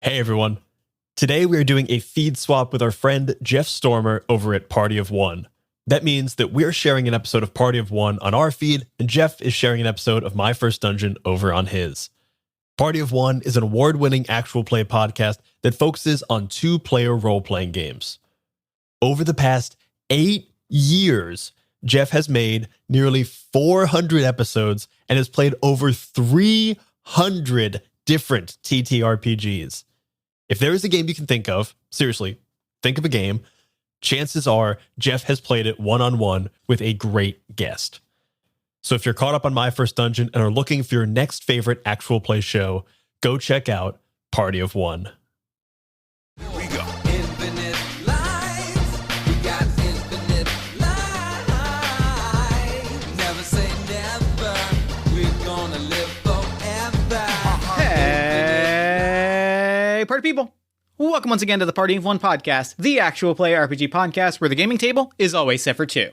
Hey everyone. Today we are doing a feed swap with our friend Jeff Stormer over at Party of One. That means that we're sharing an episode of Party of One on our feed, and Jeff is sharing an episode of My First Dungeon over on his. Party of One is an award-winning actual play podcast that focuses on two-player role-playing games. Over the past 8 years, Jeff has made nearly 400 episodes and has played over 300 different TTRPGs. If there is a game you can think of, seriously, think of a game, chances are Jeff has played it one-on-one with a great guest. So if you're caught up on My First Dungeon and are looking for your next favorite actual play show, go check out Party of One. Here we go. Infinite lives. We got infinite lives. Never say never. We're gonna live forever. Hey, party people. Welcome once again to the Party of One podcast, the actual play RPG podcast where the gaming table is always set for two.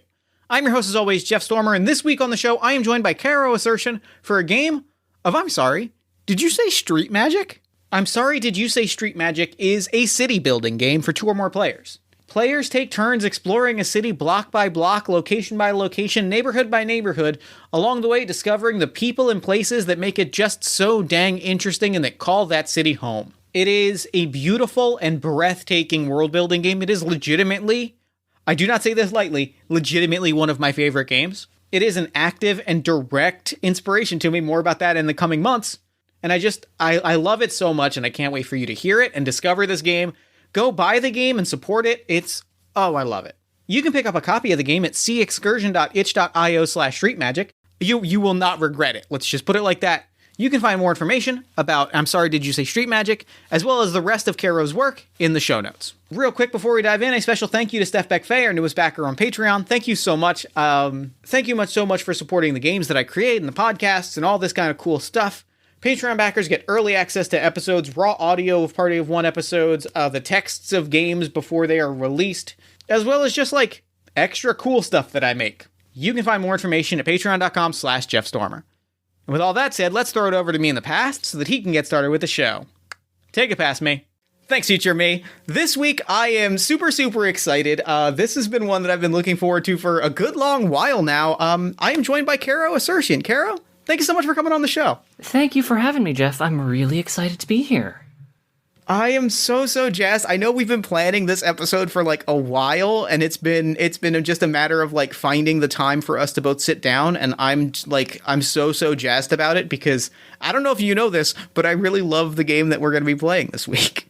I'm your host as always, Jeff Stormer, and this week on the show, I am joined by Caro Asercion for a game of, I'm sorry, did you say Street Magic? I'm sorry, did you say Street Magic is a city building game for 2 or more players. Players take turns exploring a city block by block, location by location, neighborhood by neighborhood, along the way discovering the people and places that make it just so dang interesting and that call that city home. It is a beautiful and breathtaking world-building game. It is legitimately, I do not say this lightly, legitimately one of my favorite games. It is an active and direct inspiration to me. More about that in the coming months. And I love it so much, and I can't wait for you to hear it and discover this game. Go buy the game and support it. I love it. You can pick up a copy of the game at cexcursion.itch.io/streetmagic. You will not regret it. Let's just put it like that. You can find more information about I'm Sorry Did You Say Street Magic, as well as the rest of Caro's work in the show notes. Real quick before we dive in, a special thank you to Steph Beck-Fay, our newest backer on Patreon. Thank you so much. Thank you so much for supporting the games that I create and the podcasts and all this kind of cool stuff. Patreon backers get early access to episodes, raw audio of Party of One episodes, the texts of games before they are released, as well as just like extra cool stuff that I make. You can find more information at patreon.com/JeffStormer. And with all that said, let's throw it over to me in the past so that he can get started with the show. Take it past me. Thanks, future me. This week, I am super excited. This has been one that I've been looking forward to for a good long while now. I am joined by Caro Asercion. Caro, thank you so much for coming on the show. Thank you for having me, Jeff. I'm really excited to be here. I am so jazzed. I know we've been planning this episode for like a while, and it's been just a matter of like finding the time for us to both sit down, and I'm so jazzed about it because I don't know if you know this, but I really love the game that we're going to be playing this week.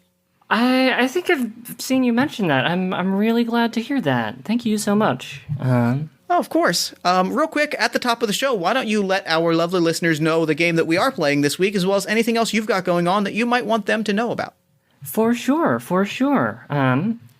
I think I've seen you mention that. I'm really glad to hear that. Thank you so much. Oh, of course. Real quick, at the top of the show, why don't you let our lovely listeners know the game that we are playing this week, as well as anything else you've got going on that you might want them to know about? For sure.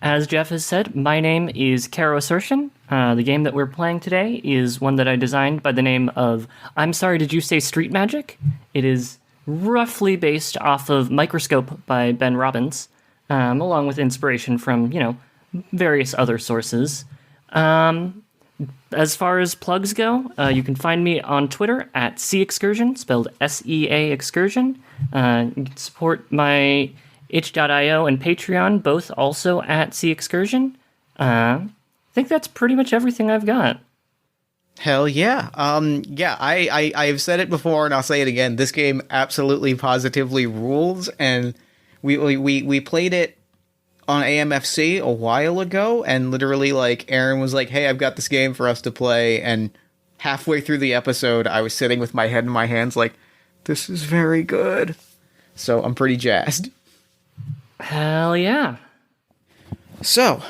As Jeff has said, my name is Caro Asercion. The game that we're playing today is one that I designed by the name of I'm Sorry Did You Say Street Magic? It is roughly based off of Microscope by Ben Robbins, along with inspiration from, various other sources. As far as plugs go, you can find me on Twitter at cexcursion, spelled S-E-A excursion. You can support my itch.io and Patreon, both also at cexcursion. I think that's pretty much everything I've got. Hell yeah. I've said it before and I'll say it again. This game absolutely positively rules, and we played it on AMFC a while ago, and literally like Aaron was like, hey, I've got this game for us to play, and halfway through the episode I was sitting with my head in my hands like, this is very good. So I'm pretty jazzed. Hell yeah. So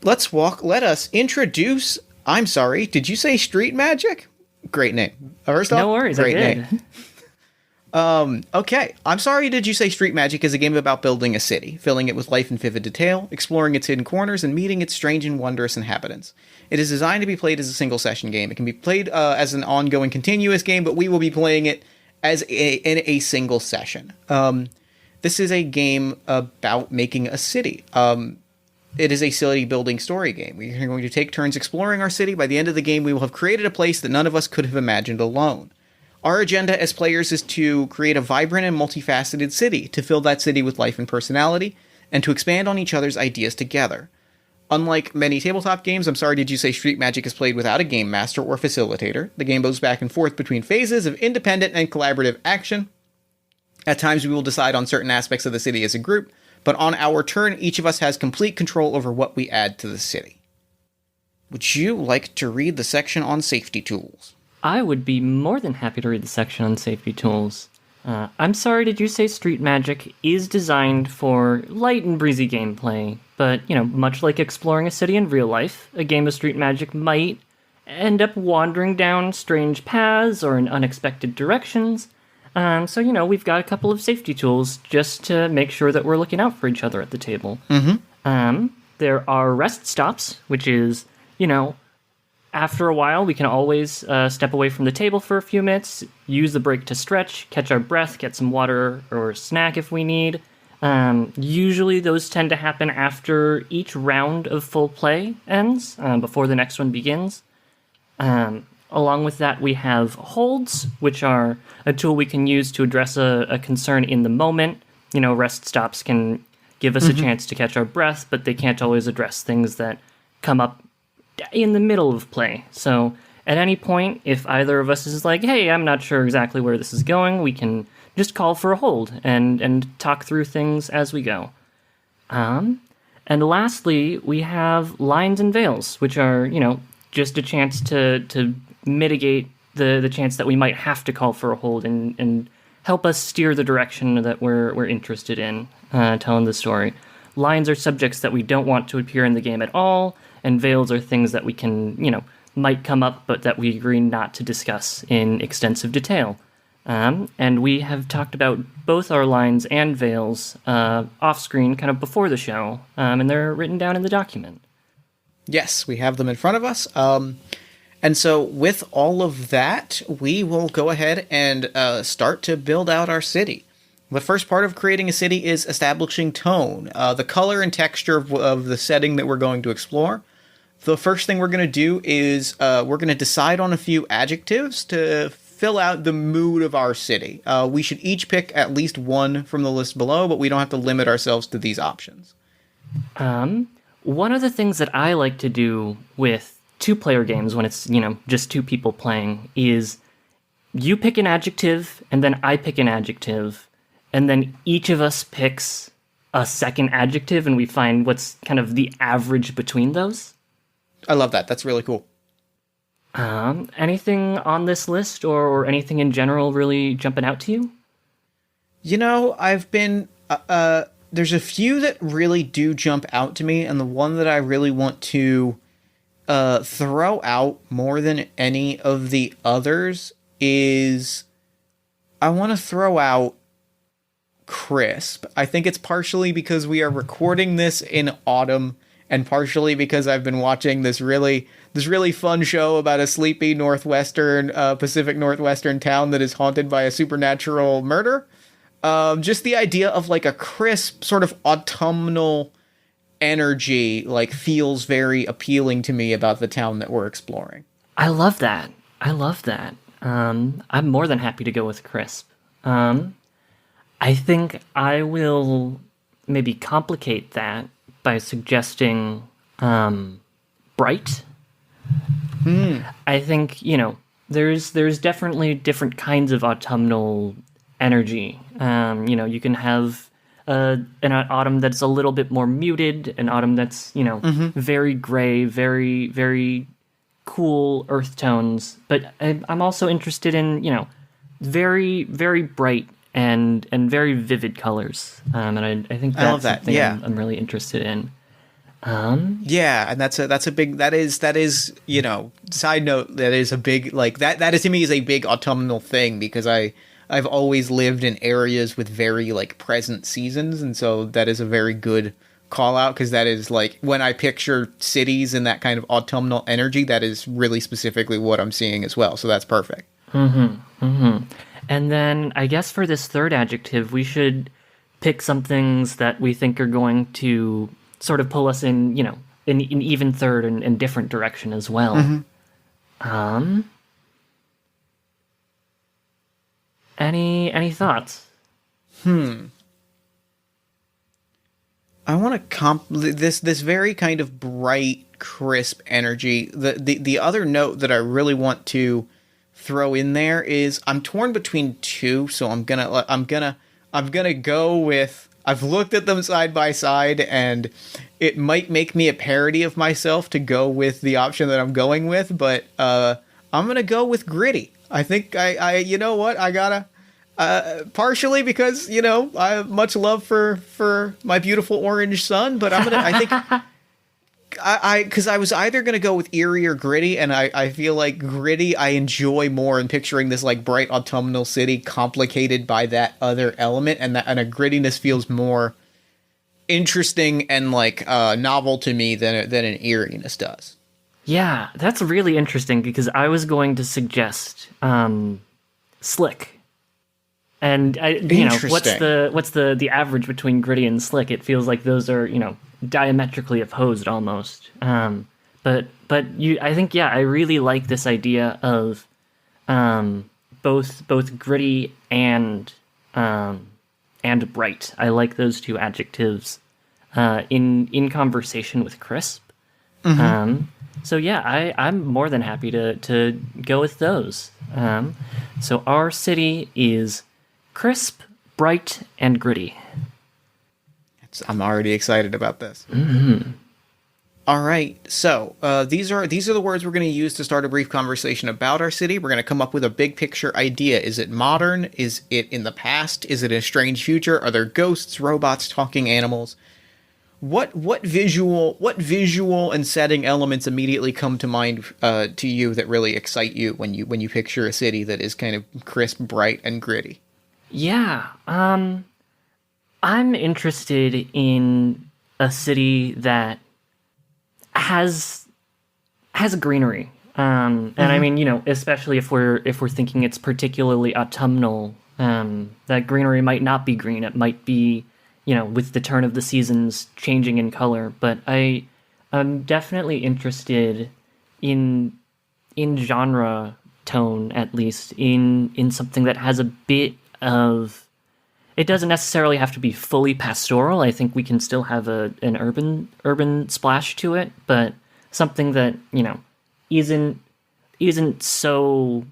let us introduce I'm Sorry, Did You Say Street Magic? Great name. First off, no worries, great I did. name. Okay. I'm Sorry Did You Say Street Magic is a game about building a city, filling it with life and vivid detail, exploring its hidden corners, and meeting its strange and wondrous inhabitants. It is designed to be played as a single session game. It can be played as an ongoing continuous game, but we will be playing it as in a single session. This is a game about making a city. It is a city building story game. We are going to take turns exploring our city. By the end of the game, we will have created a place that none of us could have imagined alone. Our agenda as players is to create a vibrant and multifaceted city, to fill that city with life and personality, and to expand on each other's ideas together. Unlike many tabletop games, I'm sorry, did you say Street Magic is played without a game master or facilitator? The game goes back and forth between phases of independent and collaborative action. At times we will decide on certain aspects of the city as a group, but on our turn, each of us has complete control over what we add to the city. Would you like to read the section on safety tools? I would be more than happy to read the section on safety tools. I'm sorry, did you say Street Magic is designed for light and breezy gameplay, but, much like exploring a city in real life, a game of Street Magic might end up wandering down strange paths or in unexpected directions. So, we've got a couple of safety tools just to make sure that we're looking out for each other at the table. There are rest stops, which is, after a while, we can always step away from the table for a few minutes, use the break to stretch, catch our breath, get some water or snack if we need. Usually those tend to happen after each round of full play ends, before the next one begins. Along with that, we have holds, which are a tool we can use to address a concern in the moment. Rest stops can give us a chance to catch our breath, but they can't always address things that come up in the middle of play. So at any point, if either of us is like, hey, I'm not sure exactly where this is going, we can just call for a hold and talk through things as we go. And lastly, we have lines and veils, which are, just a chance to mitigate the chance that we might have to call for a hold and help us steer the direction that we're interested in telling the story. Lines are subjects that we don't want to appear in the game at all, and veils are things that we can, might come up, but that we agree not to discuss in extensive detail. And we have talked about both our lines and veils off-screen, kind of before the show, and they're written down in the document. Yes, we have them in front of us. And so with all of that, we will go ahead and start to build out our city. The first part of creating a city is establishing tone, the color and texture of the setting that we're going to explore. The first thing we're going to do is we're going to decide on a few adjectives to fill out the mood of our city. We should each pick at least one from the list below, but we don't have to limit ourselves to these options. One of the things that I like to do with two-player games when it's, just two people playing is you pick an adjective and then I pick an adjective, and then each of us picks a second adjective and we find what's kind of the average between those. I love that. That's really cool. Anything on this list or anything in general really jumping out to you? I've been... there's a few that really do jump out to me, and the one that I really want to throw out more than any of the others is... I want to throw out crisp. I think it's partially because we are recording this in autumn, and partially because I've been watching this really fun show about a sleepy Pacific Northwestern town that is haunted by a supernatural murder. Just the idea of like a crisp sort of autumnal energy feels very appealing to me about the town that we're exploring. I love that. I'm more than happy to go with crisp. I think I will maybe complicate that by suggesting bright. I think, there's definitely different kinds of autumnal energy. You can have an autumn that's a little bit more muted, an autumn that's, very gray, very, very cool earth tones. But I'm also interested in, very, very bright and very vivid colors. And I think that's something yeah. I'm really interested in. Yeah, and that's a big, that is, side note, that is a big, that is to me is a big autumnal thing, because I've always lived in areas with very present seasons, and so that is a very good call out, because that is when I picture cities in that kind of autumnal energy, that is really specifically what I'm seeing as well. So that's perfect. And then I guess for this third adjective, we should pick some things that we think are going to sort of pull us in, in even third and different direction as well. Any thoughts? I want to this very kind of bright, crisp energy. The other note that I really want to throw in there is I'm torn between two, so I'm gonna go with. I've looked at them side by side, and it might make me a parody of myself to go with the option that I'm going with, but I'm gonna go with gritty. I think I you know what, I gotta. Partially because, I have much love for my beautiful orange sun, but I think because I was either going to go with eerie or gritty, and I feel like gritty I enjoy more in picturing this like bright autumnal city complicated by that other element, and a grittiness feels more interesting and like novel to me than an eeriness does. Yeah, that's really interesting because I was going to suggest slick. And what's the average between gritty and slick? It feels like those are diametrically opposed almost. But I think I really like this idea of both gritty and bright. I like those two adjectives in conversation with crisp. Mm-hmm. I'm more than happy to go with those. So our city is crisp, bright, and gritty. I'm already excited about this. Mm-hmm. All right, so these are the words we're going to use to start a brief conversation about our city. We're going to come up with a big picture idea. Is it modern? Is it in the past? Is it a strange future? Are there ghosts, robots, talking animals? What visual and setting elements immediately come to mind to you that really excite you when you picture a city that is kind of crisp, bright, and gritty? Yeah, I'm interested in a city that has greenery, and I mean, especially if we're thinking it's particularly autumnal, that greenery might not be green; it might be, with the turn of the seasons changing in color. But I'm definitely interested in genre tone, at least in something that has a bit of. It doesn't necessarily have to be fully pastoral. I think we can still have an urban splash to it, but something that isn't so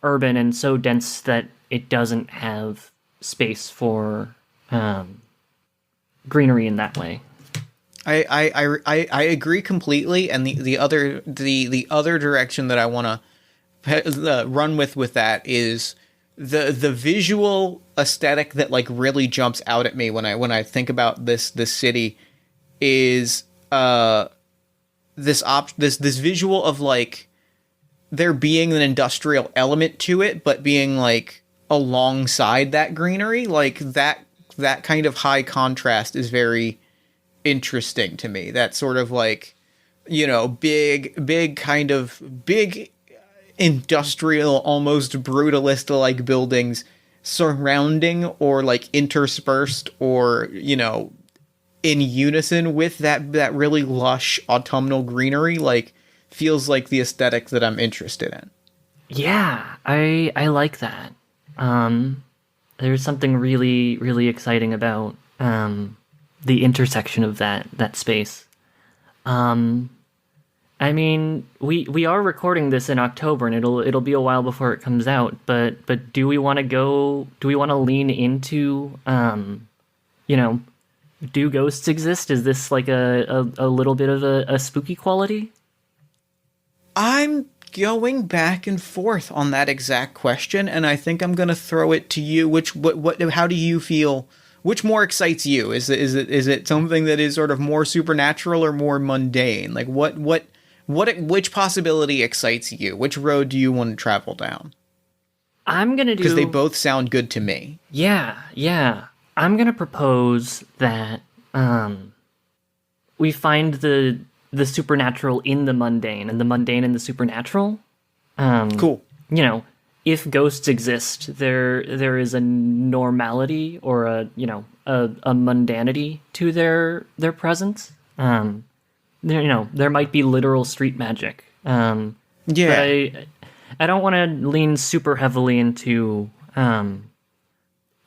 urban and so dense that it doesn't have space for greenery in that way. I agree completely, and the other direction that I want to run with that is the visual aesthetic that like really jumps out at me when I think about this city is this visual of like there being an industrial element to it, but being like alongside that greenery, like that kind of high contrast is very interesting to me. That sort of like big kind of big industrial, almost brutalist like buildings surrounding or like interspersed or in unison with that really lush autumnal greenery, like feels like the aesthetic that I'm interested in. Yeah, I like that. There's something really, really exciting about the intersection of that space. I mean, we are recording this in October, and it'll be a while before it comes out. But do we want to lean into do ghosts exist? Is this like a little bit of a spooky quality? I'm going back and forth on that exact question, and I think I'm going to throw it to you. How do you feel? Which more excites you? Is it something that is sort of more supernatural or more mundane? Like which possibility excites you? Which road do you want to travel down? I'm going to do... Because they both sound good to me. Yeah. I'm going to propose that we find the supernatural in the mundane, and the mundane in the supernatural. Cool. If ghosts exist, there is a normality or a mundanity to their presence. There might be literal street magic. Yeah. But I don't want to lean super heavily into an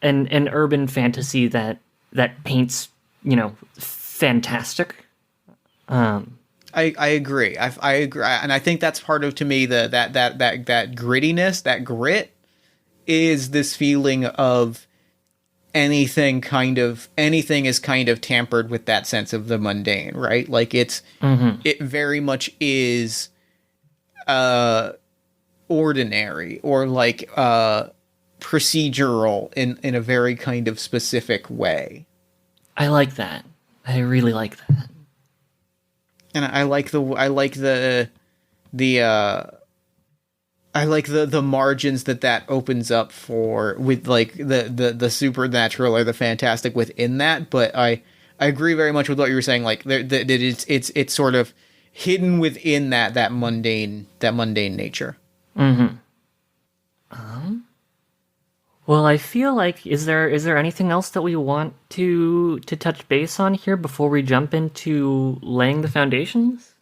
urban fantasy that paints, fantastic. I agree. I agree, and I think that's part of, to me, that grittiness, that grit, is this feeling of anything is kind of tampered with that sense of the mundane, right? Like it very much is ordinary, or like procedural in a very kind of specific way. I like that. I really like that. And I like the margins that opens up for, with like the supernatural or the fantastic within that. But I agree very much with what you were saying. Like that it's sort of hidden within that mundane nature. Mm-hmm. Well, I feel like is there anything else that we want to touch base on here before we jump into laying the foundations?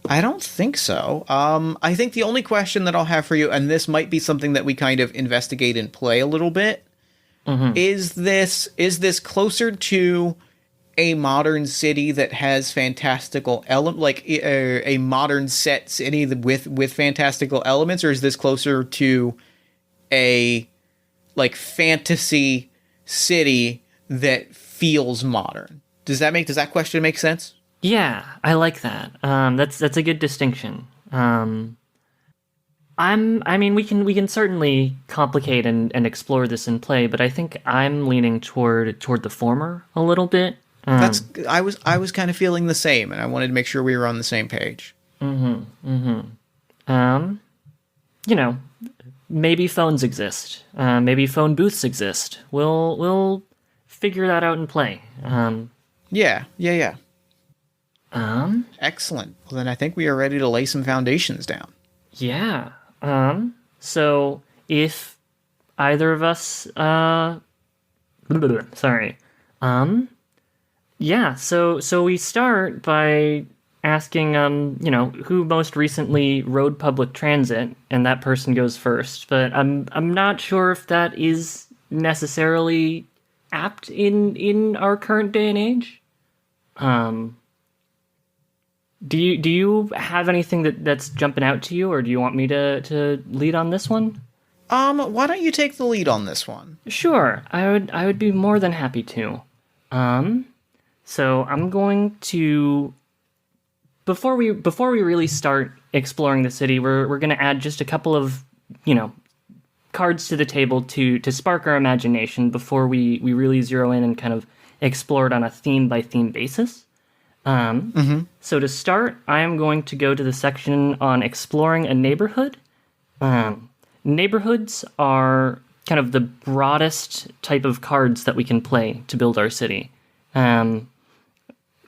I don't think so. I think the only question that I'll have for you, and this might be something that we kind of investigate and play a little bit, is this closer to a modern city that has fantastical like a modern set city with fantastical elements, or is this closer to a like fantasy city that feels modern? Does that question make sense? Yeah, I like that. That's a good distinction. I mean, we can certainly complicate and explore this in play, but I think I'm leaning toward the former a little bit. I was kind of feeling the same, and I wanted to make sure we were on the same page. Maybe phones exist. Maybe phone booths exist. We'll figure that out in play. Yeah. Excellent. Well, then I think we are ready to lay some foundations down. Yeah. So if either of us, sorry. Yeah. So we start by asking, who most recently rode public transit, and that person goes first. But I'm not sure if that is necessarily apt in our current day and age. Do you have anything that's jumping out to you, or do you want me to lead on this one? Why don't you take the lead on this one? Sure, I would be more than happy to. So I'm going to, before we really start exploring the city, we're going to add just a couple of, cards to the table to spark our imagination before we really zero in and kind of explore it on a theme by theme basis. So to start, I am going to go to the section on exploring a neighborhood. Neighborhoods are kind of the broadest type of cards that we can play to build our city.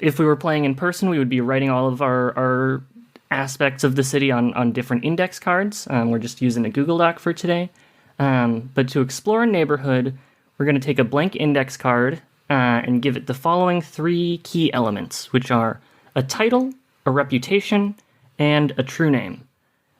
If we were playing in person, we would be writing all of our aspects of the city on different index cards. We're just using a Google Doc for today. But to explore a neighborhood, we're going to take a blank index card and give it the following 3 key elements, which are a title, a reputation, and a true name.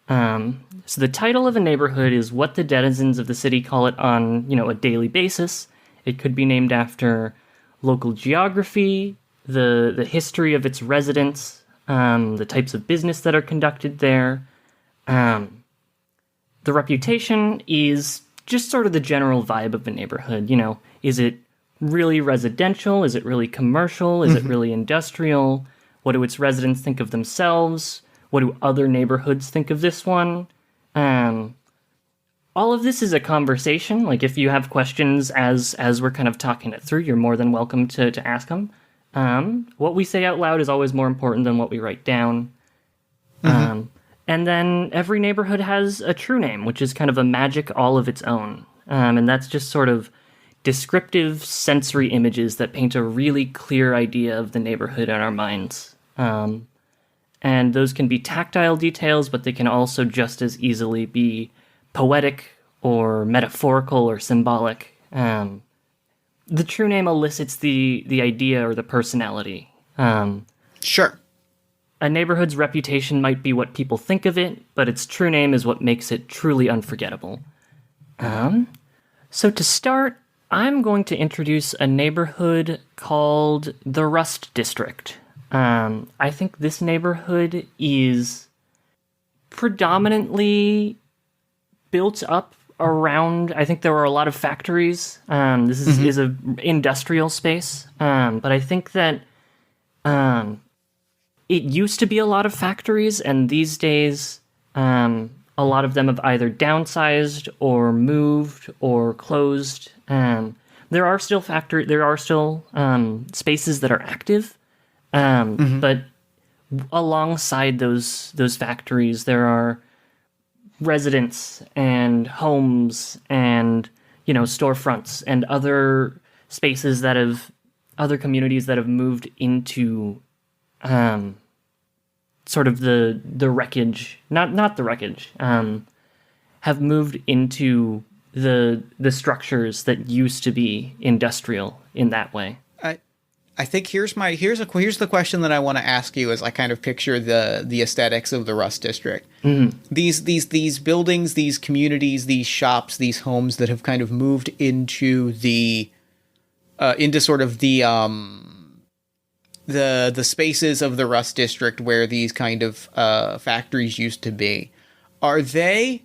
So the title of a neighborhood is what the denizens of the city call it on, a daily basis. It could be named after local geography, the history of its residents, the types of business that are conducted there. The reputation is just sort of the general vibe of the neighborhood. Is it really residential? Is it really commercial? Is it really industrial? What do its residents think of themselves? What do other neighborhoods think of this one? All of this is a conversation. Like, if you have questions as we're kind of talking it through, you're more than welcome to ask them. What we say out loud is always more important than what we write down. And then every neighborhood has a true name, which is kind of a magic all of its own. And that's just sort of descriptive sensory images that paint a really clear idea of the neighborhood in our minds. And those can be tactile details, but they can also just as easily be poetic or metaphorical or symbolic. The true name elicits the idea or the personality. Sure. A neighborhood's reputation might be what people think of it, but its true name is what makes it truly unforgettable. So to start, I'm going to introduce a neighborhood called the Rust District. I think this neighborhood is predominantly built up around, I think there are a lot of factories. This is a industrial space, but I think that it used to be a lot of factories, and these days a lot of them have either downsized or moved or closed. There are still spaces that are active, but alongside those factories, there are residents and homes and storefronts and other spaces other communities that have moved into sort of the wreckage, not the wreckage, have moved into the structures that used to be industrial in that way. I think here's the question that I want to ask you as I kind of picture the aesthetics of the Rust District. These buildings, these communities, these shops, these homes that have kind of moved into sort of the spaces of the Rust District where these kind of factories used to be. Are they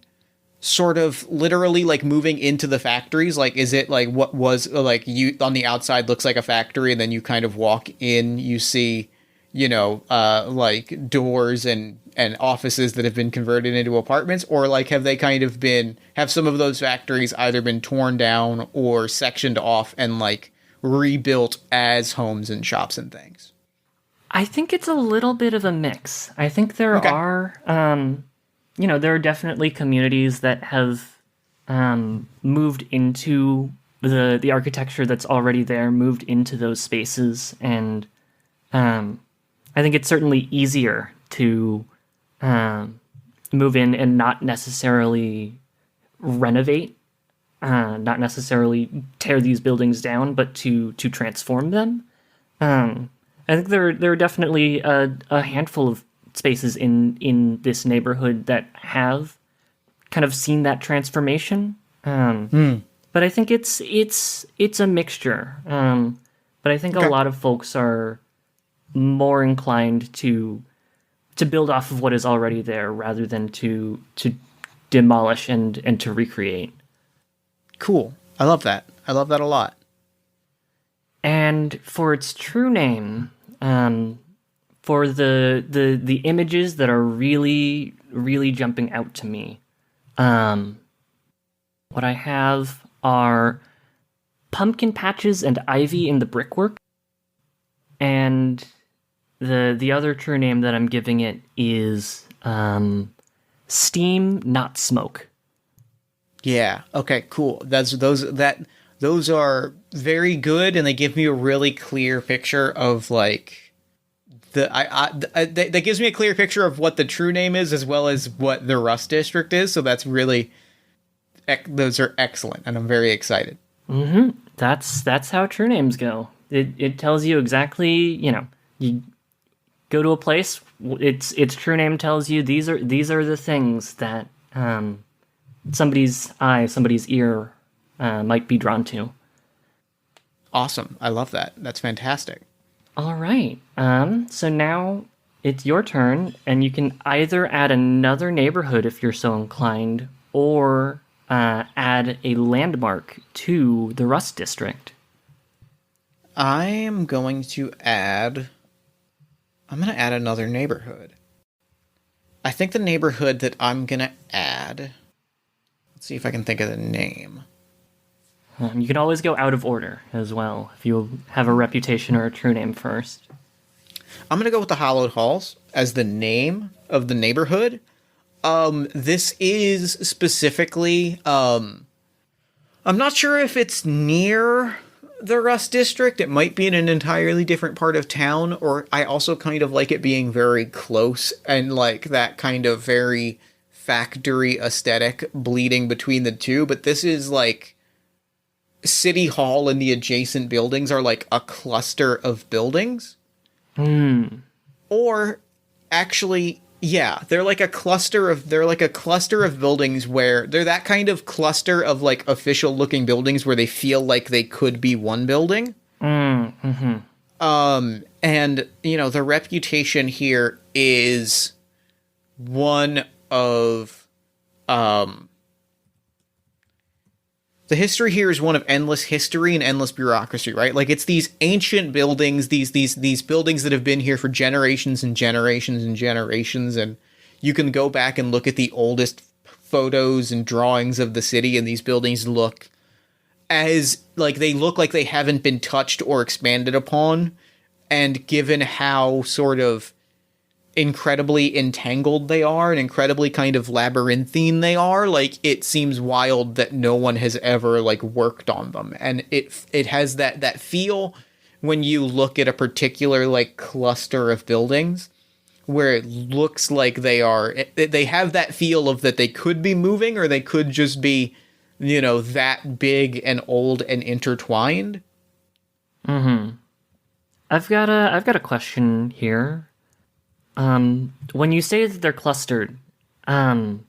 sort of literally like moving into the factories? Like, is it like what was like you on the outside looks like a factory, and then you kind of walk in, you see, like doors and offices that have been converted into apartments? Or like have some of those factories either been torn down or sectioned off and like rebuilt as homes and shops and things? I think it's a little bit of a mix. I think there are there are definitely communities that have moved into the architecture that's already there, moved into those spaces, and I think it's certainly easier to move in and not necessarily renovate, not necessarily tear these buildings down, but to transform them. I think there are definitely a handful of spaces in this neighborhood that have kind of seen that transformation. But I think it's a mixture. But I think a lot of folks are more inclined to build off of what is already there rather than to demolish and to recreate. Cool. I love that. I love that a lot. And for its true name, for the images that are really, really jumping out to me, what I have are pumpkin patches and ivy in the brickwork, and the other true name that I'm giving it is steam, not smoke. Yeah. Okay. Cool. Those are very good, and they give me a really clear picture of like that gives me a clear picture of what the true name is as well as what the Rust District is. So that's really those are excellent, and I'm very excited. That's how true names go. It tells you exactly. You go to a place. Its true name tells you these are the things that somebody's eye, somebody's ear might be drawn to. Awesome. I love that. That's fantastic. All right. So now it's your turn, and you can either add another neighborhood if you're so inclined, or add a landmark to the Rust District. I'm going to add another neighborhood. I think the neighborhood that I'm going to add, let's see if I can think of the name. You can always go out of order as well, if you have a reputation or a true name first. I'm going to go with the Hallowed Halls as the name of the neighborhood. This is specifically, I'm not sure if it's near the Rust District. It might be in an entirely different part of town, or I also kind of like it being very close and like that kind of very factory aesthetic bleeding between the two. But this is like City Hall and the adjacent buildings are like a cluster of buildings. Or actually, Yeah, they're like a cluster of buildings where they're that kind of cluster of like official looking buildings where they feel like they could be one building. And the reputation here is one of the history here is one of endless history and endless bureaucracy, right? Like, it's these ancient buildings, these buildings that have been here for generations and generations and generations, and you can go back and look at the oldest photos and drawings of the city, and these buildings look like they haven't been touched or expanded upon. And given how sort of incredibly entangled they are and incredibly kind of labyrinthine they are, like, it seems wild that no one has ever like worked on them. And it has that feel when you look at a particular like cluster of buildings where it looks like they have that feel of that they could be moving, or they could just be, that big and old and intertwined. I've got a question here. When you say that they're clustered, is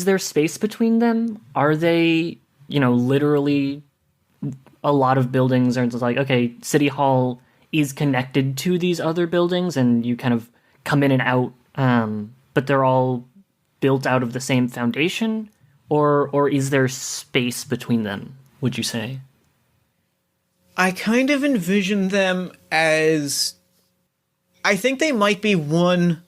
there space between them? Are they, literally a lot of buildings are just like, okay, City Hall is connected to these other buildings and you kind of come in and out, but they're all built out of the same foundation? Or is there space between them, would you say? I kind of envision them as, I think they might be one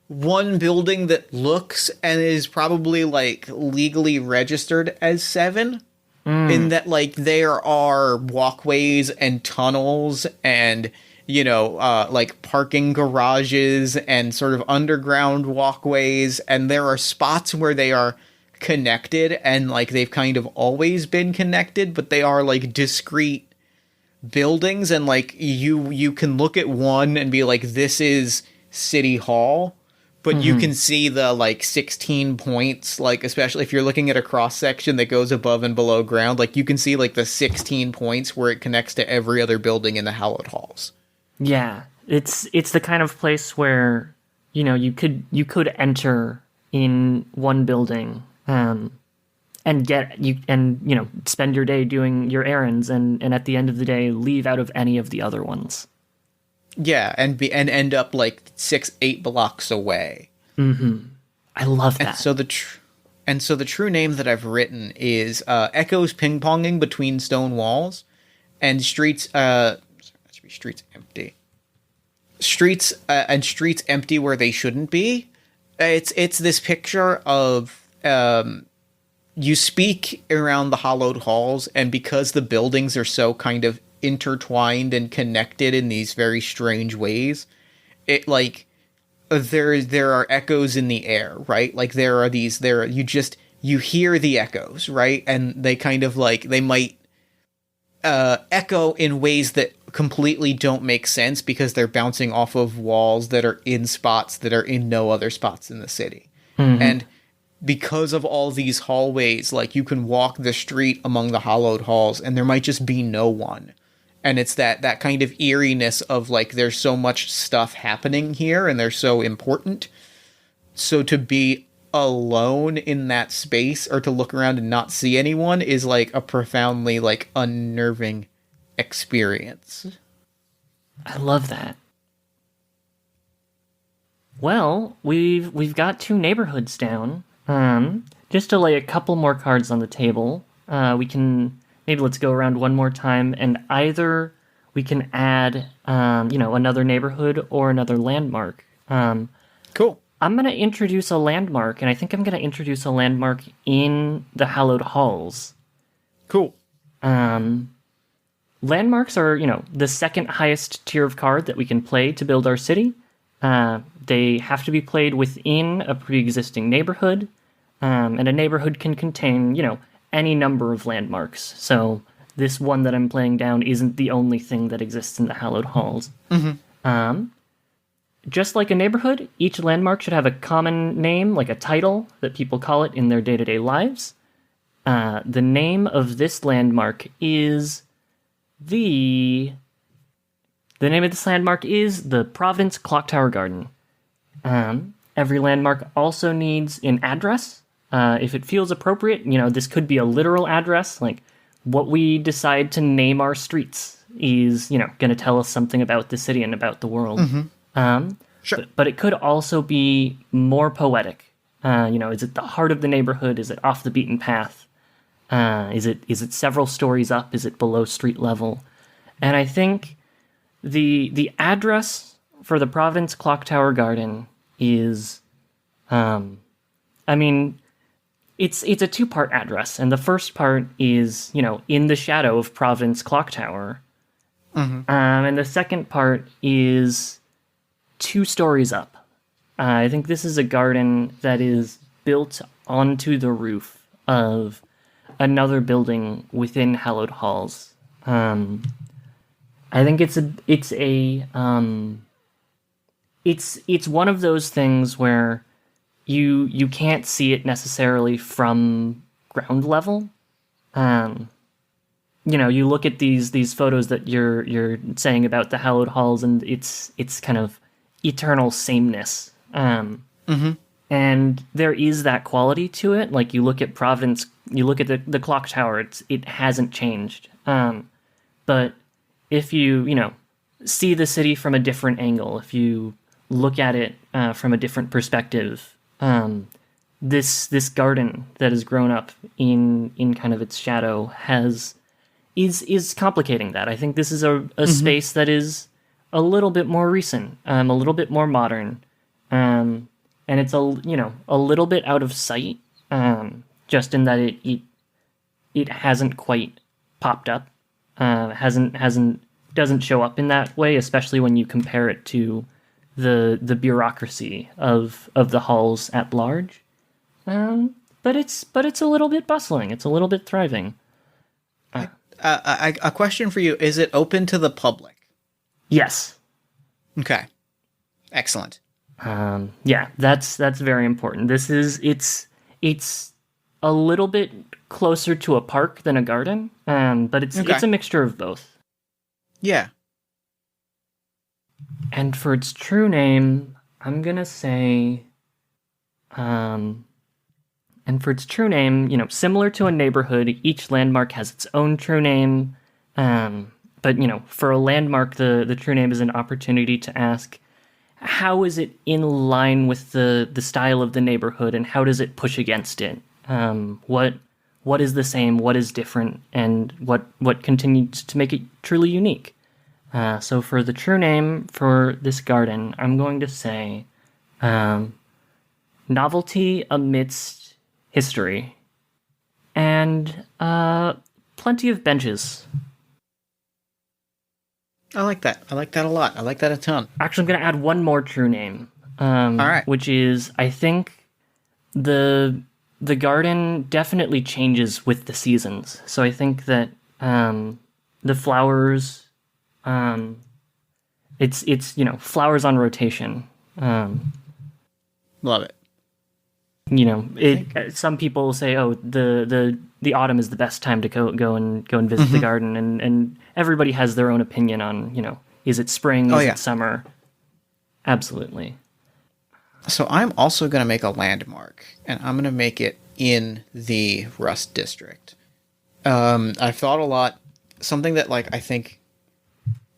building that looks and is probably like legally registered as 7, in that like there are walkways and tunnels and like parking garages and sort of underground walkways, and there are spots where they are connected and like they've kind of always been connected, but they are like discrete buildings, and like you can look at one and be like, this is City Hall, but you can see the like 16 points, like especially if you're looking at a cross section that goes above and below ground, like you can see like the 16 points where it connects to every other building in the hallowed halls. Yeah, it's the kind of place where you could enter in one building and spend your day doing your errands, and at the end of the day leave out of any of the other ones. Yeah, and end up like 6-8 blocks away. I love that. And so the true name that I've written is echoes ping-ponging between stone walls and streets. That should be streets empty. Streets empty where they shouldn't be. It's this picture of you speak around the hollowed halls, and because the buildings are so kind of intertwined and connected in these very strange ways, it like there are echoes in the air, right? Like you hear the echoes, right? And they kind of like, they might echo in ways that completely don't make sense because they're bouncing off of walls that are in spots that are in no other spots in the city. And because of all these hallways, like you can walk the street among the hollowed halls and there might just be no one. And it's that kind of eeriness of like, there's so much stuff happening here and they're so important. So to be alone in that space or to look around and not see anyone is like a profoundly like unnerving experience. I love that. Well, we've got 2 neighborhoods down. Just to lay a couple more cards on the table, let's go around one more time, and either we can add, another neighborhood or another landmark. Cool. I'm going to introduce a landmark, and I think I'm going to introduce a landmark in the Hallowed Halls. Cool. Landmarks are, the second highest tier of card that we can play to build our city. They have to be played within a pre-existing neighborhood, and a neighborhood can contain, any number of landmarks. So this one that I'm playing down isn't the only thing that exists in the Hallowed Halls. Just like a neighborhood, each landmark should have a common name, like a title that people call it in their day-to-day lives. The name of this landmark is the name of this landmark is the Providence Clock Tower Garden. Every landmark also needs an address. If it feels appropriate, this could be a literal address, like what we decide to name our streets is, going to tell us something about the city and about the world. Sure. But it could also be more poetic. Is it the heart of the neighborhood? Is it off the beaten path? Is it several stories up? Is it below street level? And I think the address for the Providence Clock Tower Garden is, it's a two-part address, and the first part is, in the shadow of Providence Clock Tower, and the second part is 2 stories up. I think this is a garden that is built onto the roof of another building within Hallowed Halls. I think it's one of those things where you can't see it necessarily from ground level. You look at these photos that you're saying about the Hallowed Halls, and it's kind of eternal sameness. And there is that quality to it. Like, you look at Providence, you look at the clock tower, it hasn't changed. But if you see the city from a different angle, if you look at it from a different perspective, this garden that has grown up in kind of its shadow is complicating that. I think this is a space that is a little bit more recent, a little bit more modern, and it's a little bit out of sight, just in that it hasn't quite popped up, doesn't show up in that way, especially when you compare it to the bureaucracy of the halls at large. But it's a little bit bustling. It's a little bit thriving. A question for you: is it open to the public? Yes. Okay. Excellent. Yeah, that's very important. It's a little bit closer to a park than a garden, but it's a mixture of both. Yeah. And for its true name, I'm gonna say, similar to a neighborhood, each landmark has its own true name. But for a landmark, the true name is an opportunity to ask, how is it in line with the style of the neighborhood, and how does it push against it? What is the same? What is different? And what continues to make it truly unique? So for the true name for this garden, I'm going to say novelty amidst history, and plenty of benches. I like that. I like that a lot. I like that a ton. Actually, I'm going to add one more true name. All right. Which is, I think, the garden definitely changes with the seasons. So I think that the flowers, it's flowers on rotation. Love it. Some people will say, "Oh, the autumn is the best time to go and visit the garden," and everybody has their own opinion on, is it spring, is it summer? Absolutely. So I'm also going to make a landmark, and I'm going to make it in the Rust District. I've thought a lot. Something that I think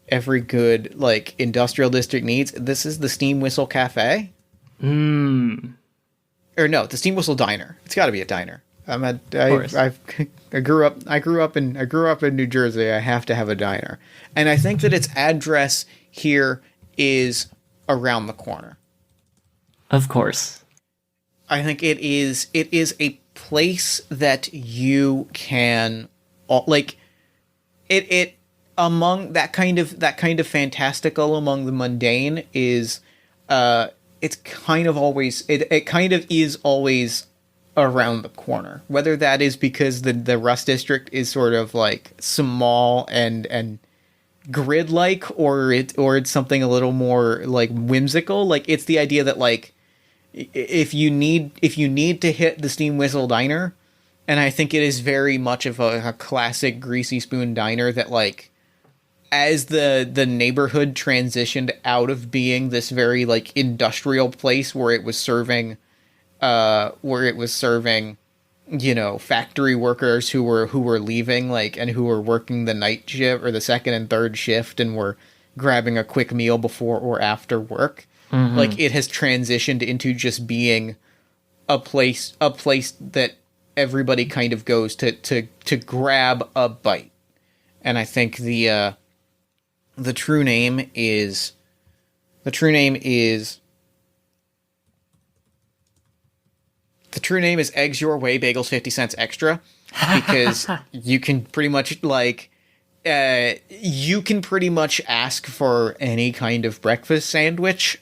every good industrial district needs. This is the Steam Whistle Cafe. Or no, the Steam Whistle Diner. It's got to be a diner. I grew up in New Jersey. I have to have a diner, and I think that its address here is around the corner. Of course, I think it is a place that you can it among that kind of fantastical among the mundane is it's kind of always it kind of is always around the corner, whether that is because the Rust District is sort of small and grid-like, or it's something a little more whimsical. It's the idea that if you need to hit the Steam Whistle Diner, and I think it is very much of a classic greasy spoon diner that as the neighborhood transitioned out of being this very like industrial place where it was serving you know, factory workers who were leaving, like, and who were working the night shift or the second and third shift and were grabbing a quick meal before or after work. Like, it has transitioned into just being a place that everybody kind of goes to grab a bite. And I think the true name is Eggs Your Way Bagels 50 cents extra, because you can pretty much ask for any kind of breakfast sandwich,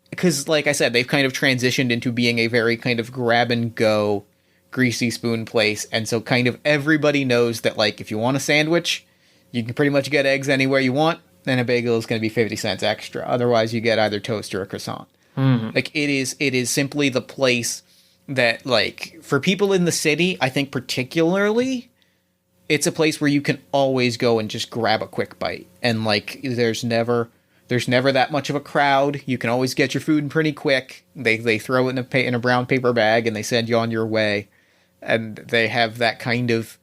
because like I said, they've kind of transitioned into being a very kind of grab and go greasy spoon place. And so kind of everybody knows that, like, if you want a sandwich, you can pretty much get eggs anywhere you want, and a bagel is going to be 50 cents extra. Otherwise you get either toast or a croissant. Like, it is simply the place that, like, for people in the city, I think particularly, it's a place where you can always go and just grab a quick bite. And, like, there's never that much of a crowd. You can always get your food pretty quick. They throw it in a brown paper bag and they send you on your way. And they have that kind of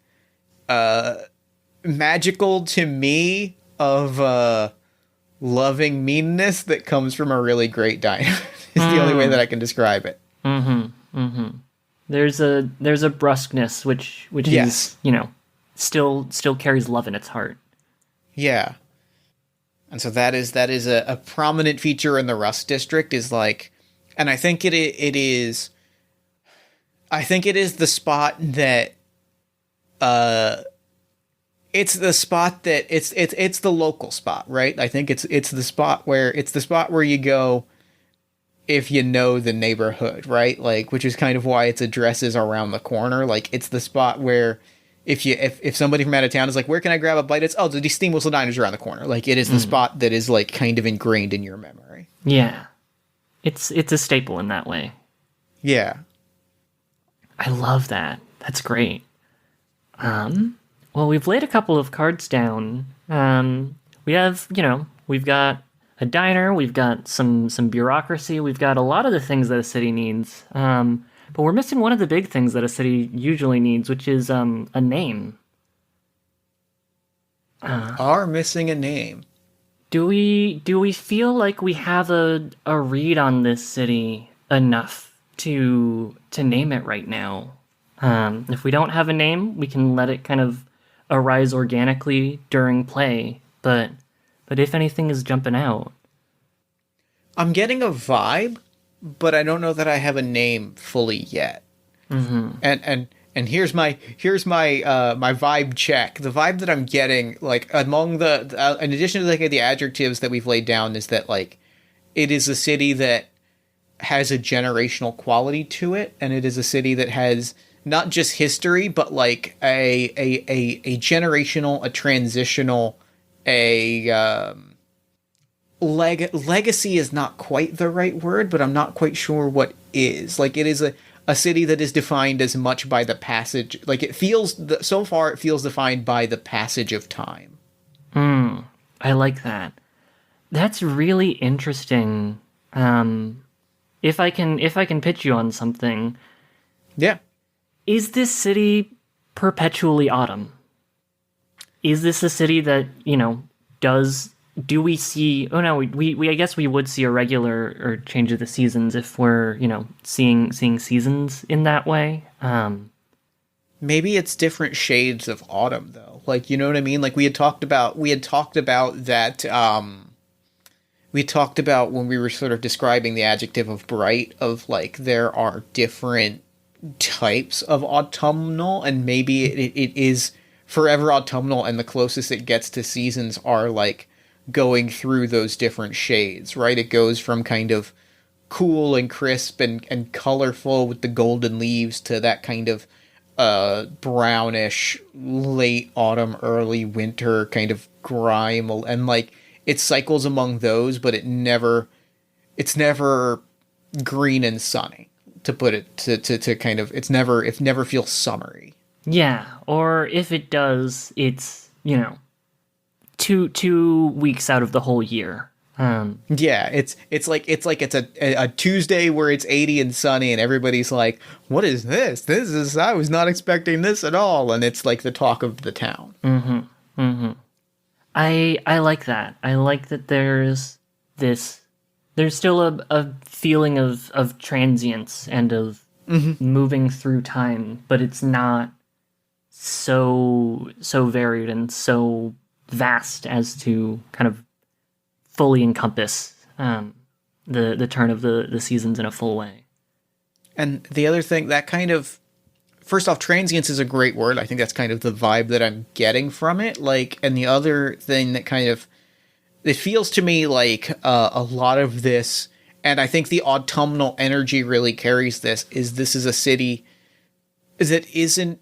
magical, to me, of loving meanness that comes from a really great diner. It's the only way that I can describe it. There's a brusqueness which Yes. is, you know, still carries love in its heart. Yeah. And so that is a prominent feature in the Rust District, is like, and I think it is the spot that it's the spot that it's the local spot, right? I think it's the spot where you go if you know the neighborhood, right? Like, which is kind of why its address is around the corner. Like, it's the spot where if somebody from out of town is like, where can I grab a bite? It's, oh, the Steam Whistle Diner's around the corner. Like, it is the spot that is, like, kind of ingrained in your memory. Yeah. It's a staple in that way. Yeah. I love that. That's great. Well, we've laid a couple of cards down. We have, you know, we've got a diner, we've got some bureaucracy, we've got a lot of the things that a city needs. But we're missing one of the big things that a city usually needs, which is a name. Are missing a name. Do we feel like we have a read on this city enough to name it right now? If we don't have a name, we can let it kind of arise organically during play. But if anything is jumping out, I'm getting a vibe, but I don't know that I have a name fully yet. And here's my my vibe check. The vibe that I'm getting, like, among the in addition to, like, the adjectives that we've laid down, is that, like, it is a city that has a generational quality to it, and it is a city that has not just history, but, like, a generational, a transitional, legacy is not quite the right word, but I'm not quite sure what is. Like, it is a city that is defined as much by the passage, like, it feels, so far it feels defined by the passage of time. I like that. That's really interesting. If I can pitch you on something, Yeah. is this city perpetually autumn? Is this a city that, you know, do we see, oh no, we I guess we would see a regular or change of the seasons if we're, you know, seeing seasons in that way. Maybe it's different shades of autumn, though. Like, you know what I mean? Like, we had talked about that, we talked about when we were sort of describing the adjective of bright, of, like, there are different types of autumnal, and maybe it is forever autumnal, and the closest it gets to seasons are, like, going through those different shades, right? It goes from kind of cool and crisp and colorful with the golden leaves to that kind of brownish late autumn, early winter kind of grime, and, like, it cycles among those, but it's never green and sunny, to put it to kind of, it never feels summery. Yeah, or if it does, it's, you know, two weeks out of the whole year. Yeah, it's like it's a Tuesday where it's 80 and sunny and everybody's like, what is this? I was not expecting this at all. And it's like the talk of the town. I like that. I like that there's still a feeling of transience and of moving through time, but it's not so varied and so vast as to kind of fully encompass the turn of the seasons in a full way. And the other thing that kind of, first off, transience is a great word. I think that's kind of the vibe that I'm getting from it. Like, and the other thing that kind of, it feels to me like a lot of this, and I think the autumnal energy really carries this is a city that isn't,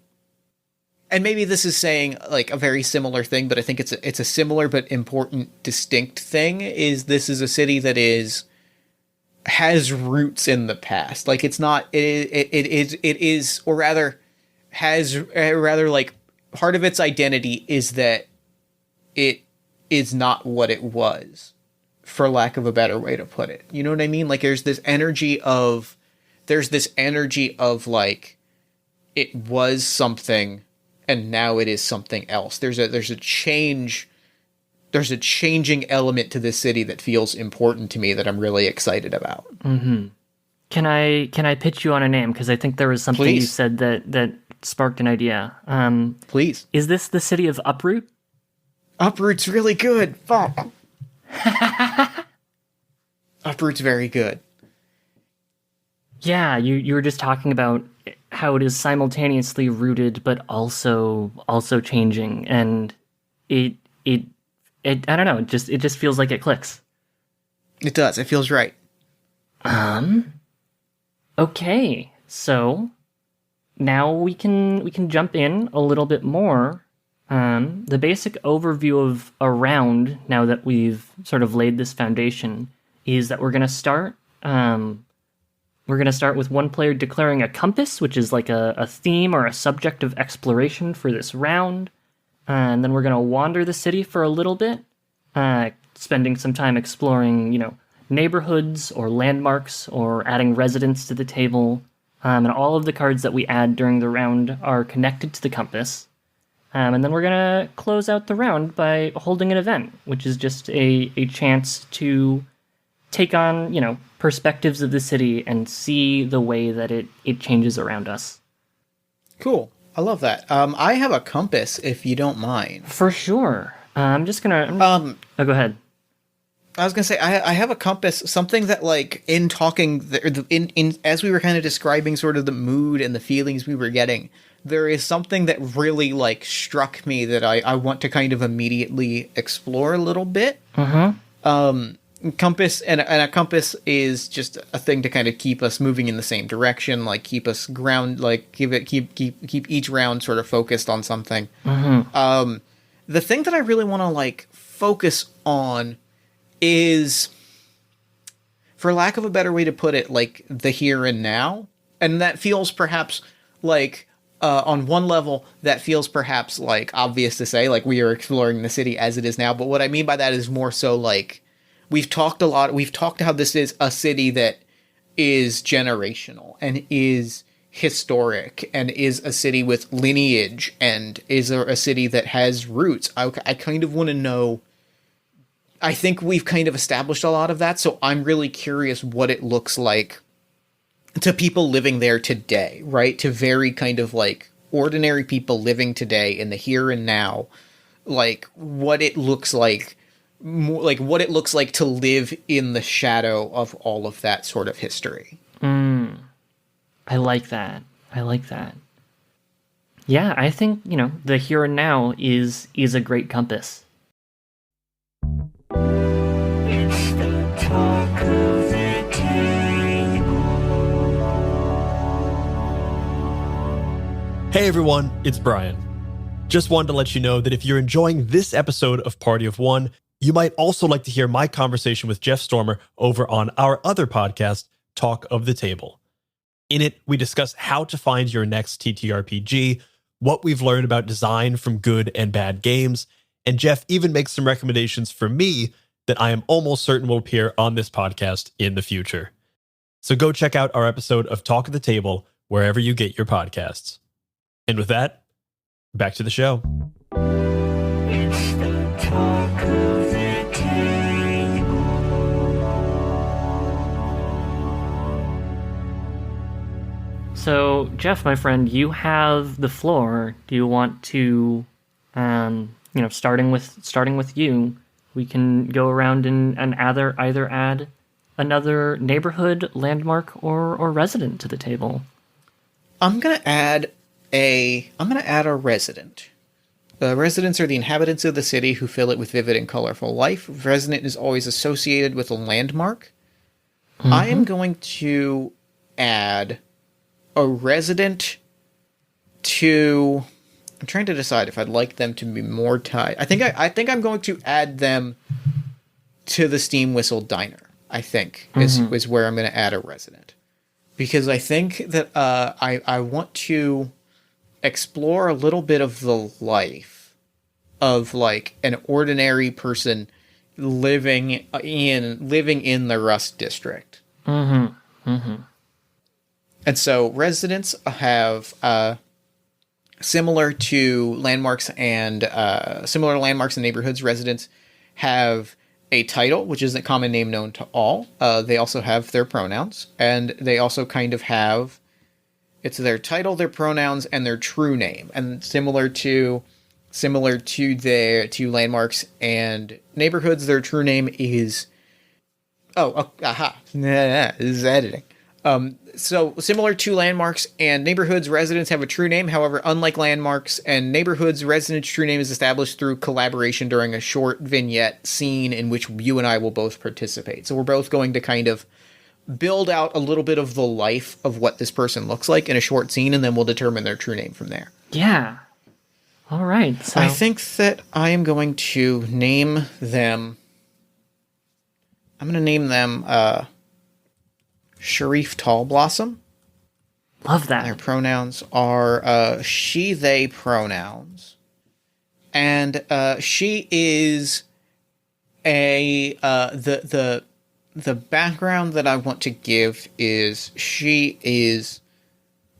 and maybe this is saying like a very similar thing, but I think it's a similar but important, distinct thing. This is a city that has roots in the past. Like it's not. It is, or rather, has rather like part of its identity is that it is not what it was, for lack of a better way to put it. You know what I mean? Like there's this energy of like it was something. And now it is something else. There's a change. There's a changing element to this city that feels important to me that I'm really excited about. Mm-hmm. Can I pitch you on a name? Because I think there was something Please. you said that sparked an idea. Please. Is this the city of Uproot? Uproot's really good. Fuck. Uproot's very good. Yeah, you were just talking about how it is simultaneously rooted but also changing, and it I don't know, it just feels like it clicks. It does. It feels right. Okay, so now we can jump in a little bit more. The basic overview of a round, now that we've sort of laid this foundation, is that we're gonna start. We're going to start with one player declaring a compass, which is like a theme or a subject of exploration for this round. And then we're going to wander the city for a little bit, spending some time exploring, neighborhoods or landmarks or adding residents to the table. And all of the cards that we add during the round are connected to the compass. And then we're going to close out the round by holding an event, which is just a chance to take on, perspectives of the city and see the way that it changes around us. Cool. I love that. I have a compass, if you don't mind. For sure. I'm just gonna... oh, go ahead. I was gonna say I have a compass. Something that, like, in talking, in as we were kind of describing sort of the mood and the feelings we were getting, there is something that really like struck me that I want to kind of immediately explore a little bit. Compass and a compass is just a thing to kind of keep us moving in the same direction, like keep us ground, like keep each round sort of focused on something. The thing that I really want to like focus on is, for lack of a better way to put it, like the here and now. And that feels perhaps like on one level that feels perhaps like obvious to say, like we are exploring the city as it is now, but what I mean by that is more so like we've talked how this is a city that is generational and is historic and is a city with lineage and is a city that has roots. I kind of want to know, I think we've kind of established a lot of that, so I'm really curious what it looks like to people living there today, right? To very kind of like ordinary people living today in the here and now, like what it looks like, more like what it looks like to live in the shadow of all of that sort of history. I like that. Yeah, I think, the here and now is a great compass. It's the talk of the table. Hey everyone, it's Brian. Just wanted to let you know that if you're enjoying this episode of Party of One, you might also like to hear my conversation with Jeff Stormer over on our other podcast, Talk of the Table. In it, we discuss how to find your next TTRPG, what we've learned about design from good and bad games, And Jeff even makes some recommendations for me that I am almost certain will appear on this podcast in the future. So go check out our episode of Talk at the Table wherever you get your podcasts. And with that, back to the show. It's the talk of the table. So, Jeff, my friend, you have the floor. Do you want to, starting with you, we can go around and either add another neighborhood, landmark, or resident to the table. I'm gonna add a resident. Residents are the inhabitants of the city who fill it with vivid and colorful life. Resident is always associated with a landmark. I am going to add a resident to... I'm trying to decide if I'd like them to be more tied. I think I'm going to add them to the Steam Whistle Diner. I think is where I'm going to add a resident, because I think that I want to explore a little bit of the life of like an ordinary person living in the Rust District. And so residents have similar landmarks and neighborhoods. Residents have a title, which is a common name known to all. They also have their pronouns, and they also kind of have, it's their title, their pronouns, and their true name. And similar to landmarks and neighborhoods, their true name is... This is editing. So similar to landmarks and neighborhoods, residents have a true name. However, unlike landmarks and neighborhoods, residents' true name is established through collaboration during a short vignette scene in which you and I will both participate. So we're both going to kind of build out a little bit of the life of what this person looks like in a short scene, and then we'll determine their true name from there. Yeah. All right. So I think that I am going to name them... I'm going to name them... Sharif Tallblossom. Love that. Their pronouns are she, they pronouns. And she is the background that I want to give is she is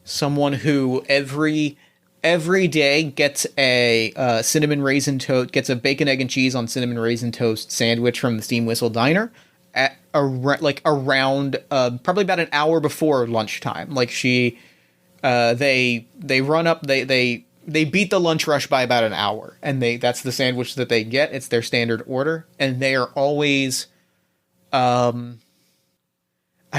someone who every day gets a cinnamon raisin toast, gets a bacon, egg, and cheese on cinnamon raisin toast sandwich from the Steam Whistle Diner. Around probably about an hour before lunchtime. Like they run up, they beat the lunch rush by about an hour, and that's the sandwich that they get. It's their standard order, and they are always, I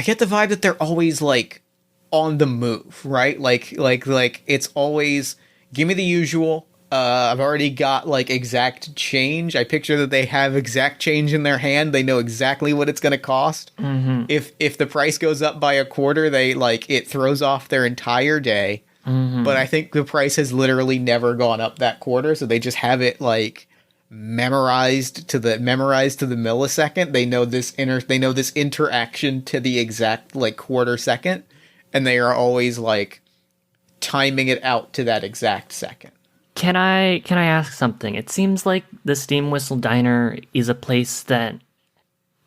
get the vibe that they're always like on the move, right? Like it's always give me the usual. I've already got like exact change. I picture that they have exact change in their hand. They know exactly what it's going to cost. If the price goes up by a quarter, it throws off their entire day. But I think the price has literally never gone up that quarter, so they just have it like memorized to the millisecond. They know this interaction to the exact like quarter second, and they are always like timing it out to that exact second. Can I ask something? It seems like the Steam Whistle Diner is a place that,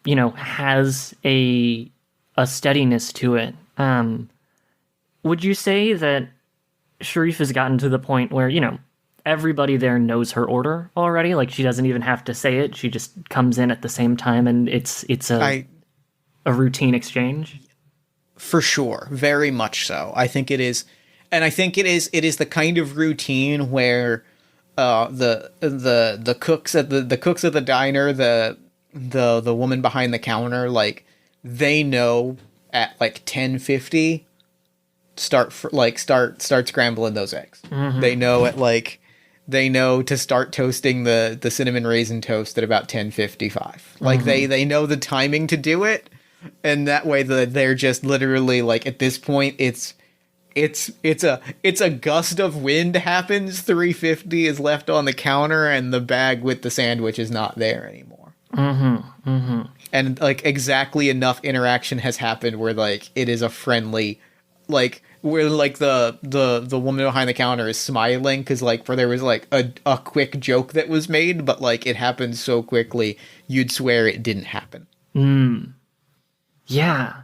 has a steadiness to it. Would you say that Sharif has gotten to the point where, everybody there knows her order already? Like, she doesn't even have to say it. She just comes in at the same time, and it's a routine exchange? For sure. Very much so. I think it is. And I think it is the kind of routine where the cooks at the diner, the woman behind the counter, like they know at like 10:50 start scrambling those eggs. They know to start toasting the cinnamon raisin toast at about 10:55. Like they know the timing to do it, and that way they're just literally like at this point it's a gust of wind happens, 350 is left on the counter, and the bag with the sandwich is not there anymore. And like exactly enough interaction has happened where like it is a friendly like where like the woman behind the counter is smiling because like there was like a quick joke that was made, but like it happened so quickly you'd swear it didn't happen. Yeah.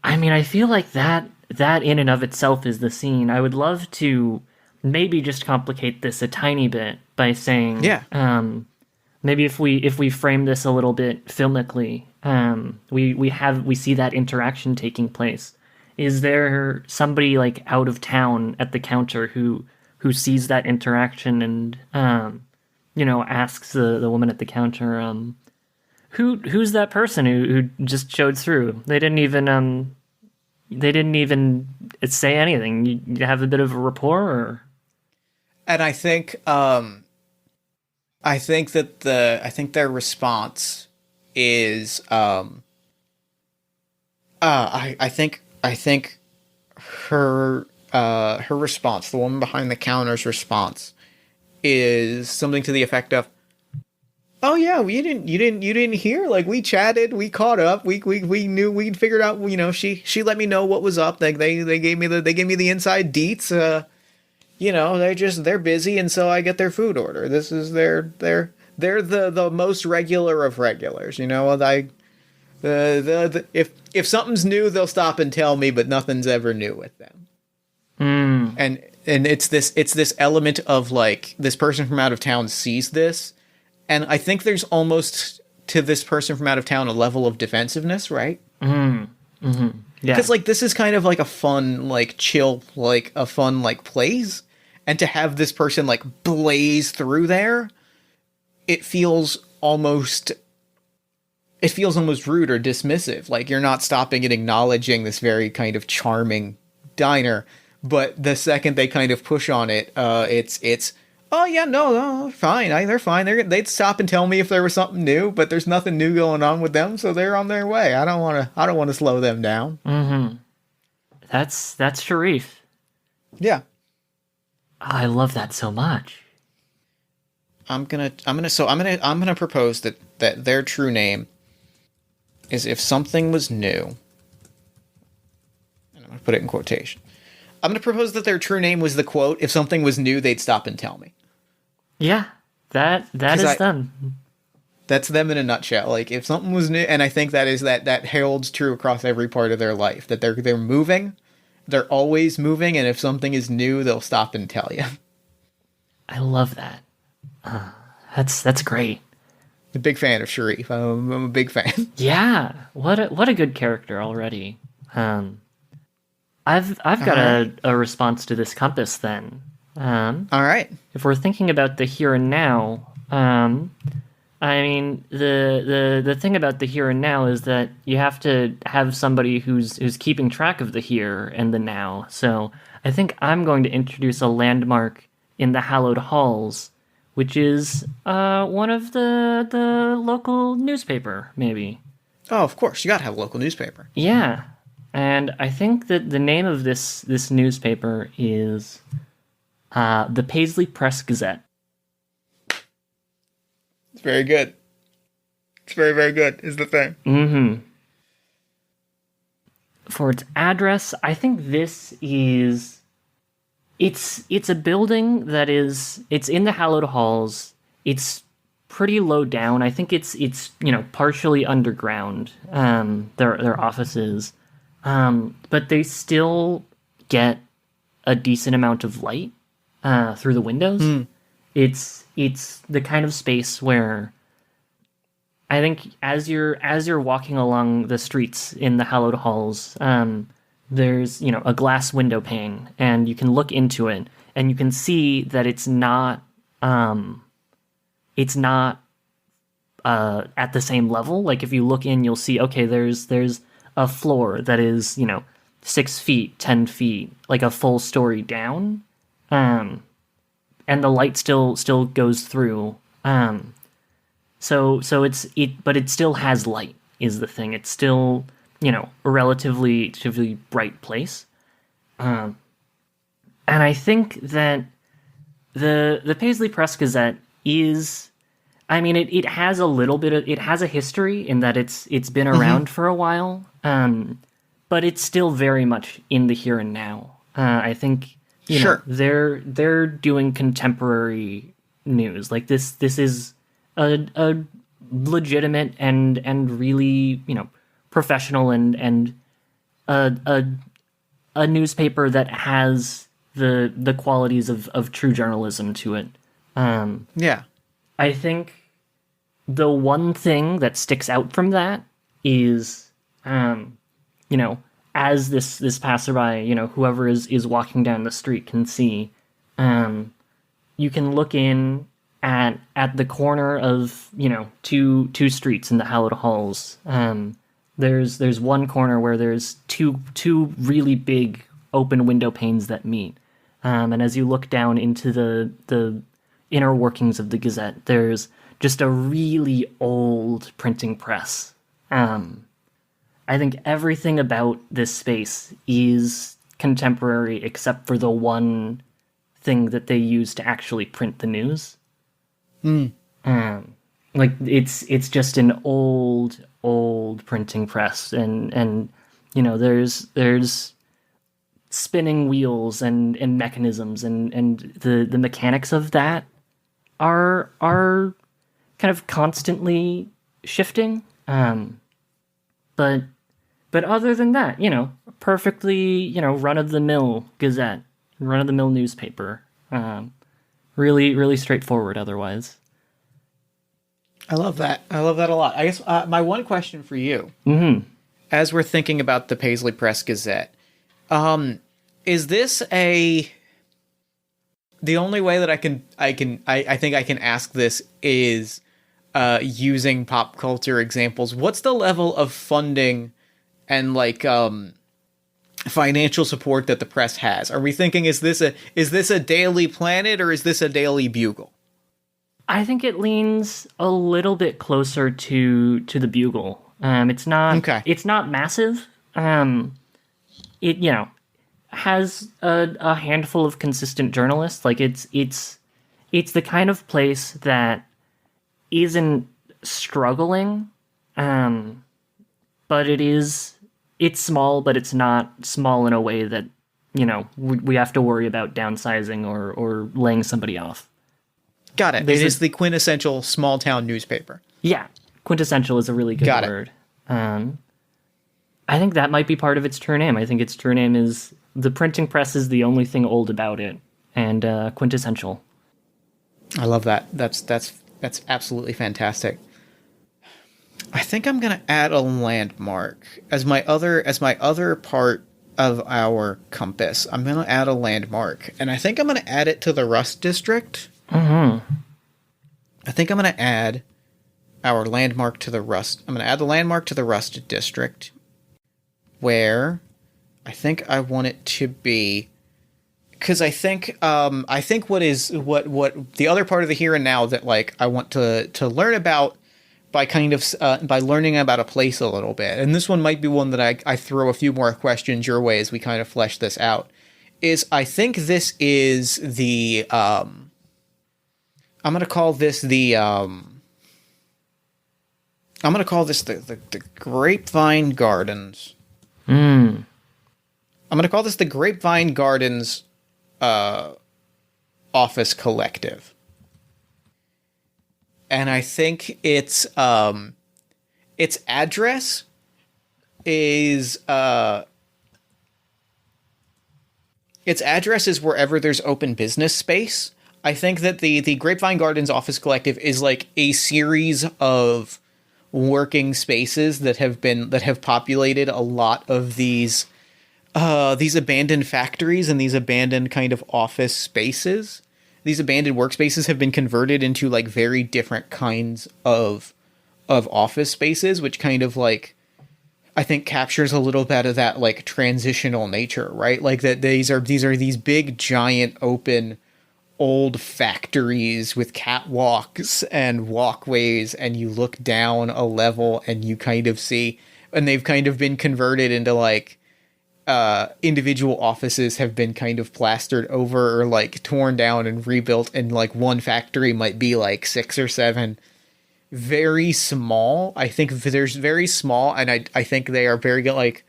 I mean, I feel like that in and of itself is the scene. I would love to maybe just complicate this a tiny bit by saying, maybe if we frame this a little bit filmically, we see that interaction taking place. Is there somebody like out of town at the counter who sees that interaction and asks the woman at the counter, who's that person who just showed through? They didn't even say anything. You have a bit of a rapport, or? And I think their response is I think her response, the woman behind the counter's response, is something to the effect of, "Oh yeah, you didn't hear? Like we chatted, we caught up, we knew, we figured out. She let me know what was up. Like they gave me the inside deets. They're busy, and so I get their food order. This is they're the most regular of regulars. If something's new, they'll stop and tell me, but nothing's ever new with them. And it's this element of like this person from out of town sees this, and I think there's almost to this person from out of town a level of defensiveness, right? Yeah, because like this is kind of like a fun, like chill, like a fun like place, and to have this person like blaze through there, it feels almost rude or dismissive. Like you're not stopping and acknowledging this very kind of charming diner. But the second they kind of push on it, it's oh yeah, no, fine. They're fine. They'd stop and tell me if there was something new, but there's nothing new going on with them, so they're on their way. I don't want to slow them down. That's Sharif. Yeah. I love that so much. I'm gonna propose that their true name is if something was new, and I'm gonna put it in quotation. I'm gonna propose that their true name was the quote, if something was new, they'd stop and tell me. Yeah, that is them. That's them in a nutshell. Like if something was new, and I think that holds true across every part of their life, that they're moving, they're always moving, and if something is new, they'll stop and tell you. I love that. That's great. I'm a big fan of Sharif. I'm a big fan. Yeah, what a good character already. I've got a response to this compass then. All right. If we're thinking about the here and now, I mean the thing about the here and now is that you have to have somebody who's keeping track of the here and the now. So I think I'm going to introduce a landmark in the hallowed halls, which is one of the local newspaper, maybe. Oh, of course, you gotta have a local newspaper. Yeah, and I think that the name of this newspaper is the Paisley Press Gazette. It's very good. It's very, very good, is the thing. Mm-hmm. For its address, I think this is... It's a building that it's in the hallowed halls. It's pretty low down. I think it's partially underground. Their offices, but they still get a decent amount of light through the windows. It's the kind of space where I think as you're walking along the streets in the hallowed halls, there's a glass window pane, and you can look into it, and you can see that it's not at the same level. Like if you look in, you'll see, okay, there's a floor that is 6 feet, 10 feet, like a full story down, and the light still goes through. So but it still has light is the thing. It's still a relatively bright place. And I think that the Paisley Press Gazette is, I mean, it has a little bit of, it has a history in that it's been around for a while. but it's still very much in the here and now. I think you Sure. know, they're doing contemporary news. Like this is a legitimate and really, you know, professional and a newspaper that has the qualities of true journalism to it. Yeah. I think the one thing that sticks out from that is, you know, as this passerby, you know, whoever is walking down the street can see, you can look in at the corner of, you know, two streets in the Hallowed Halls. There's one corner where there's two really big open window panes that meet. And as you look down into the inner workings of the Gazette, there's just a really old printing press. I think everything about this space is contemporary except for the one thing that they use to actually print the news. Like it's just an old printing press, and you know there's spinning wheels and mechanisms, and the mechanics of that are kind of constantly shifting. But other than that, you know, perfectly, you know, run-of-the-mill Gazette, run-of-the-mill newspaper. Really straightforward otherwise. I love that. I love that a lot. I guess my one question for you, as we're thinking about the Paisley Press Gazette, is this the only way that I think I can ask this is using pop culture examples. What's the level of funding and like financial support that the press has? Are we thinking is this a Daily Planet or is this a Daily Bugle? I think it leans a little bit closer to the Bugle. It's not It's not massive. It, you know, has a handful of consistent journalists. Like it's the kind of place that isn't struggling, but it's small, but it's not small in a way that, you know, we have to worry about downsizing or laying somebody off. Got it. It is the quintessential small town newspaper. Yeah, quintessential is a really good word. I think that might be part of its true name. I think its true name is the printing press is the only thing old about it, and quintessential. I love that. That's absolutely fantastic. I think I'm gonna add a landmark as my other part of our compass. I'm gonna add a landmark, and I think I'm gonna add it to the Rust District. I think I'm gonna add our landmark to the Rust. I'm gonna add the landmark to the Rust District, where I think I want it to be. Because I think what the other part of the here and now that like I want to learn about by kind of by learning about a place a little bit, and this one might be one that I throw a few more questions your way as we kind of flesh this out. Is I think this is the I'm gonna call this the Grapevine Gardens. I'm gonna call this the Grapevine Gardens office collective, and I think its address is wherever there's open business space. I think that the Grapevine Gardens office collective is like a series of working spaces that have populated a lot of these abandoned factories and these abandoned kind of office spaces. These abandoned workspaces have been converted into like very different kinds of office spaces, which kind of like I think captures a little bit of that like transitional nature, right? Like that these are these big giant open old factories with catwalks and walkways, and you look down a level and you kind of see, and they've kind of been converted into like individual offices have been kind of plastered over or like torn down and rebuilt, and like one factory might be like 6 or 7 very small. I think there's very small, and I think they are very good. Like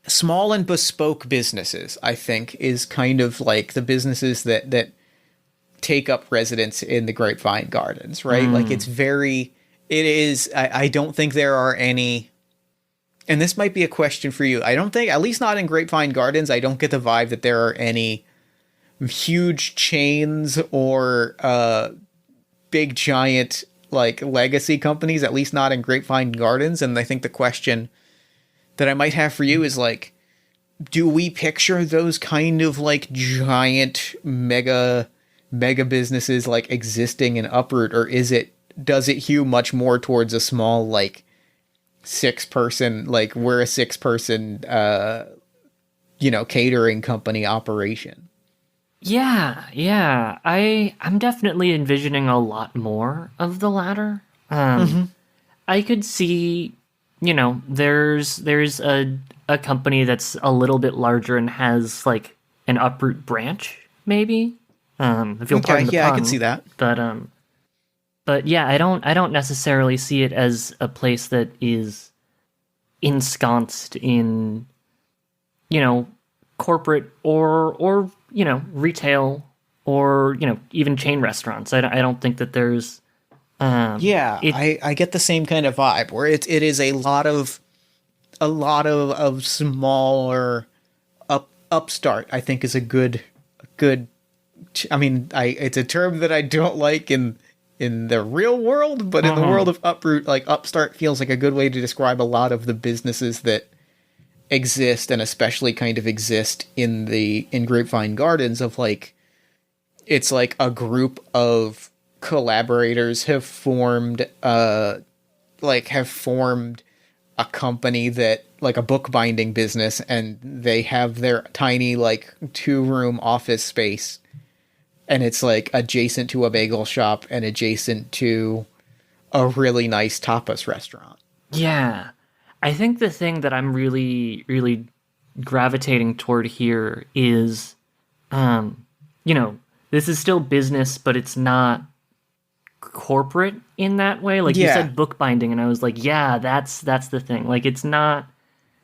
small and bespoke businesses, I think, is kind of like the businesses that take up residence in the Grapevine Gardens, right? Like I don't think there are any, and this might be a question for you. I don't think, at least not in Grapevine Gardens, I don't get the vibe that there are any huge chains or big giant like legacy companies, at least not in Grapevine Gardens. And I think the question that I might have for you is like, do we picture those kind of like giant mega businesses like existing in Uproot, or does it hew much more towards a small like we're a 6-person catering company operation? Yeah. I'm definitely envisioning a lot more of the latter. I could see, there's a company that's a little bit larger and has like an Uproot branch, maybe. If you'll pardon the I pun. can see that. But yeah, I don't necessarily see it as a place that is ensconced in, corporate or retail or even chain restaurants. I don't think that there's I get the same kind of vibe where it is a lot of smaller upstart. I think is a good. I mean, it's a term that I don't like in the real world, but in the world of Uproot, like upstart feels like a good way to describe a lot of the businesses that exist, and especially kind of exist in Grapevine Gardens, of like, it's like a group of collaborators have formed a company that, like, a bookbinding business, and they have their tiny like 2-room office space, and it's like adjacent to a bagel shop and adjacent to a really nice tapas restaurant. Yeah. I think the thing that I'm really, really gravitating toward here is, this is still business, but it's not corporate in that way. Like you said, bookbinding, and I was like, yeah, that's the thing. Like it's not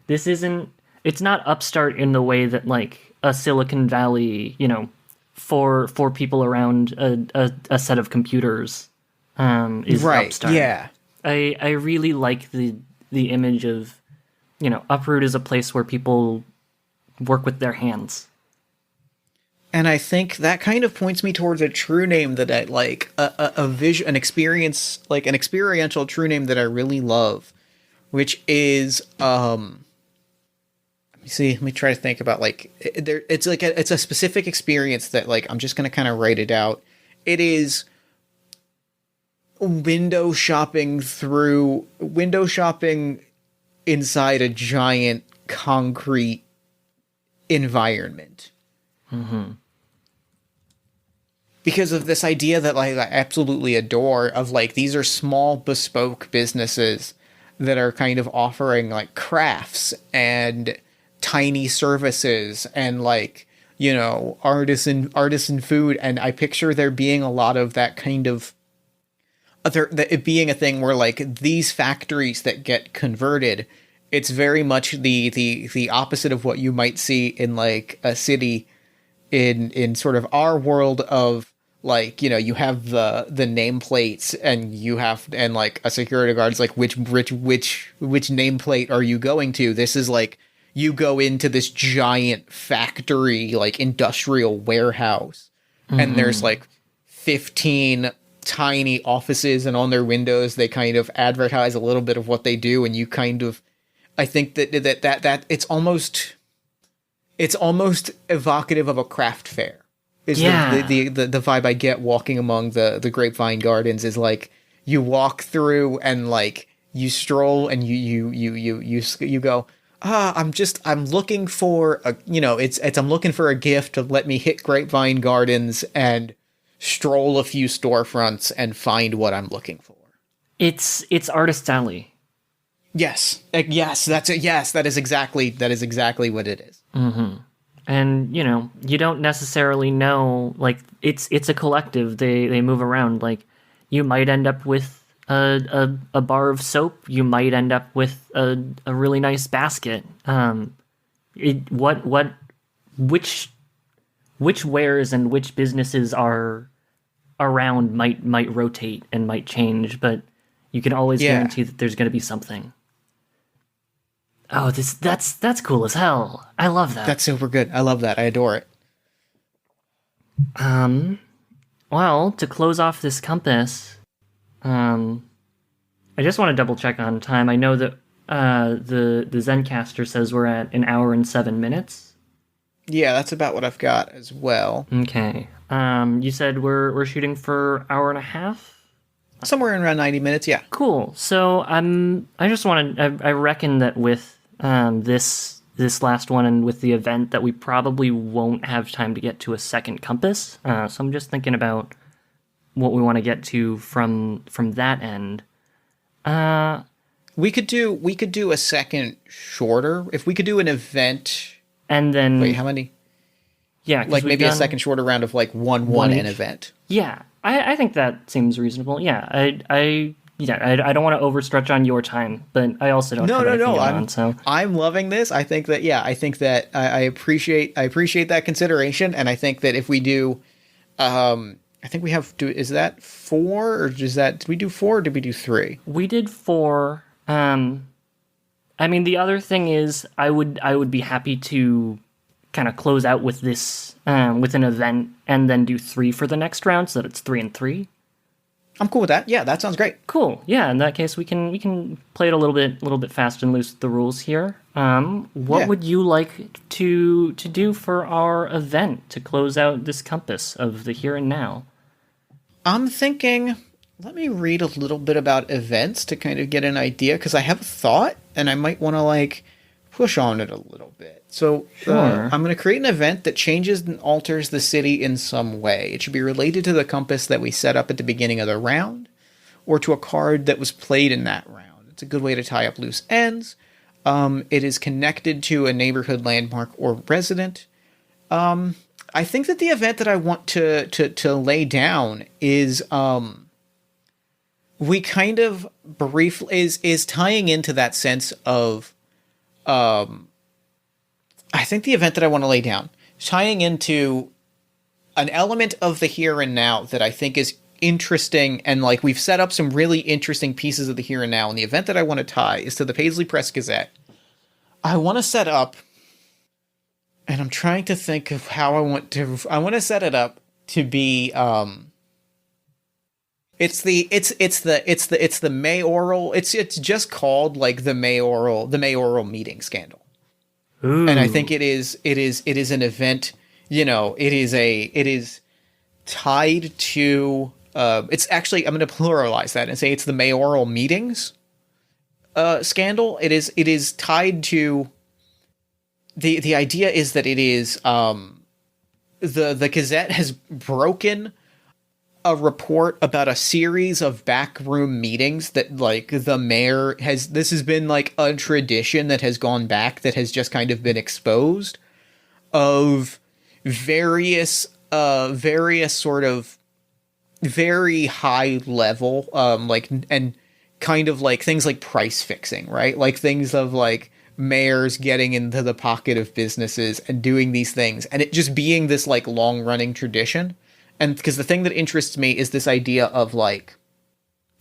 upstart in the way that like a Silicon Valley, for people around a set of computers is right. upstart. Yeah. I really like the image of, Uproot is a place where people work with their hands. And I think that kind of points me towards a true name that I like, an experiential true name that I really love, which is, let me try to think about, like, it's a specific experience that, like, I'm just going to kind of write it out. It is window shopping inside a giant concrete environment. Mm-hmm. Because of this idea that, like, I absolutely adore, of like, these are small bespoke businesses that are kind of offering like crafts and tiny services and like, artisan food. And I picture there being a lot of that kind of it being a thing where, like, these factories that get converted, it's very much the opposite of what you might see in like a city in sort of our world of, like, you have the nameplates and like a security guard's like, which nameplate are you going to? This is like, you go into this giant factory, like industrial warehouse, and there's like 15 tiny offices, and on their windows they kind of advertise a little bit of what they do, and you kind of, I think that it's almost evocative of a craft fair. Is the vibe I get walking among the Grapevine Gardens, is like, you walk through and like you stroll and you go, I'm looking for I'm looking for a gift to let me hit Grapevine Gardens and stroll a few storefronts and find what I'm looking for. It's Artist's Alley. Yes, that's it. Yes, that is exactly what it is. Mm-hmm. And, you don't necessarily know, like, it's a collective. They move around. Like, you might end up with a bar of soap. You might end up with a really nice basket. which wares and which businesses are around might rotate and might change, but you can always guarantee that there's going to be something. Oh, that's cool as hell. I love that. That's super good. I love that. I adore it. Well, to close off this compass, I just want to double check on time. I know that the Zencaster says we're at 1 hour and 7 minutes. Yeah, that's about what I've got as well. Okay. You said we're shooting for 1.5 hours? Somewhere around 90 minutes, yeah. Cool. So I just want to. I reckon that with this last one and with the event that we probably won't have time to get to a second compass. So I'm just thinking about what we want to get to from that end. We could do a second shorter if we could do an event. And then Wait, how many? Yeah, 'cause Like we've maybe a done second shorter round of like one an each. event. Yeah, I think that seems reasonable. Yeah, I don't want to overstretch on your time, but I also don't have anything going on. So I'm loving this. I think that I appreciate that consideration, and I think that if we do, I think we have to. Is that 4 or did we do 4 or did we do 3? we did 4. I mean, the other thing is, I would be happy to kind of close out with this with an event and then do 3 for the next round, so that it's 3 and 3. I'm cool with that. Yeah, that sounds great. Cool. Yeah, in that case, we can play it a little bit fast and loose with the rules here. What would you like to do for our event to close out this compass of the here and now? I'm thinking, let me read a little bit about events to kind of get an idea, because I have a thought, and I might want to, like, push on it a little bit. So, Sure. I'm going to create an event that changes and alters the city in some way. It should be related to the compass that we set up at the beginning of the round, or to a card that was played in that round. It's a good way to tie up loose ends. It is connected to a neighborhood landmark or resident. I think that the event that I want to lay down is we kind of briefly is tying into that sense of I think the event that I want to lay down is tying into an element of the here and now that I think is interesting, and like we've set up some really interesting pieces of the here and now, and the event that I want to tie is to the Paisley Press Gazette. I want to set up, and I'm trying to think of how I want to set it up to be it's the mayoral, it's just called like the mayoral meeting scandal. Ooh. And I think it is an event, you know, it is tied to it's actually, I'm going to pluralize that and say it's the mayoral meetings scandal. It is tied to the idea is that it is the Gazette has broken a report about a series of backroom meetings that like the mayor has, this has been like a tradition that has gone back, that has just kind of been exposed, of various sort of very high level like, and kind of like things like price fixing, right? Like things of like mayors getting into the pocket of businesses and doing these things, and it just being this like long running tradition. And because the thing that interests me is this idea of like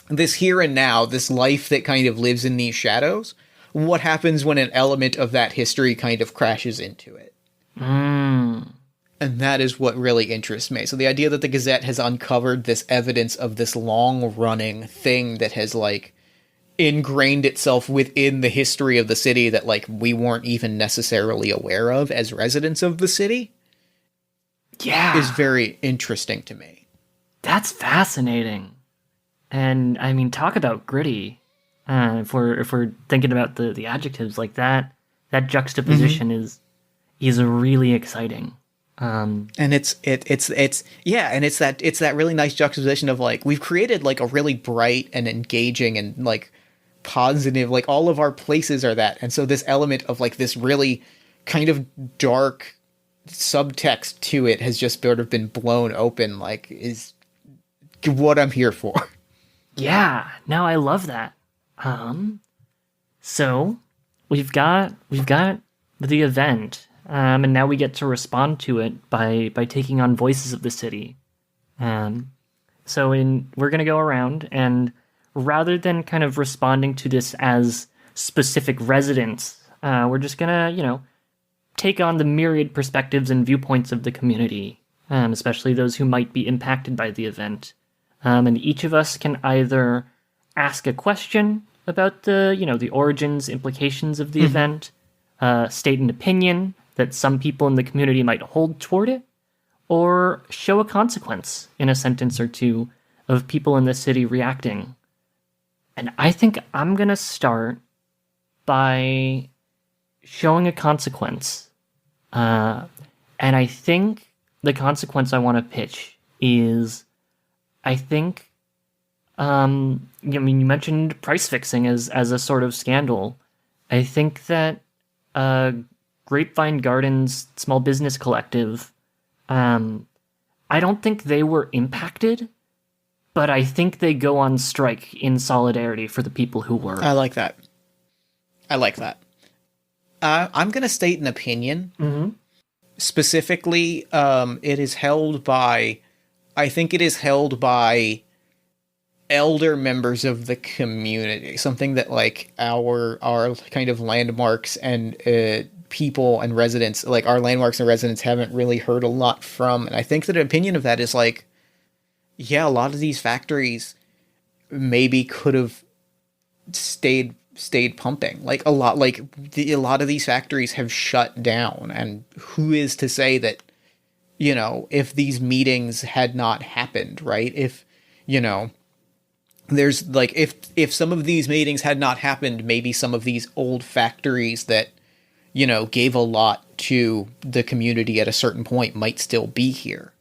this here and now, this life that kind of lives in these shadows. What happens when an element of that history kind of crashes into it? And that is what really interests me. So the idea that the Gazette has uncovered this evidence of this long running thing that has like ingrained itself within the history of the city that like we weren't even necessarily aware of as residents of the city. Yeah, Is very interesting to me. that's fascinating. And I mean, talk about gritty. If we're thinking about the adjectives like that, that juxtaposition is really exciting. And it's that really nice juxtaposition of like we've created like a really bright and engaging and like positive, like all of our places are that, and so this element of like this really kind of dark subtext to it has just sort of been blown open, like is what I'm here for. Yeah, no, I love that. So we've got the event, and now we get to respond to it by taking on voices of the city. We're going to go around, and rather than kind of responding to this as specific residents, we're just going to, take on the myriad perspectives and viewpoints of the community, especially those who might be impacted by the event. And each of us can either ask a question about the origins, implications of the event, state an opinion that some people in the community might hold toward it, or show a consequence in a sentence or two of people in the city reacting. And I think I'm going to start by showing a consequence. And I think the consequence I want to pitch is, I think, you mentioned price fixing as a sort of scandal. I think that Grapevine Gardens Small Business Collective, I don't think they were impacted, but I think they go on strike in solidarity for the people who were. I like that. I'm going to state an opinion. Mm-hmm. Specifically, it is held by elder members of the community. Something that like our kind of landmarks and people and residents, like our landmarks and residents, haven't really heard a lot from. And I think that an opinion of that is like, yeah, a lot of these factories maybe could have stayed pumping. Like a lot of these factories have shut down, and who is to say that, if these meetings had not happened, right? If, there's like, if some of these meetings had not happened, maybe some of these old factories that, gave a lot to the community at a certain point might still be here.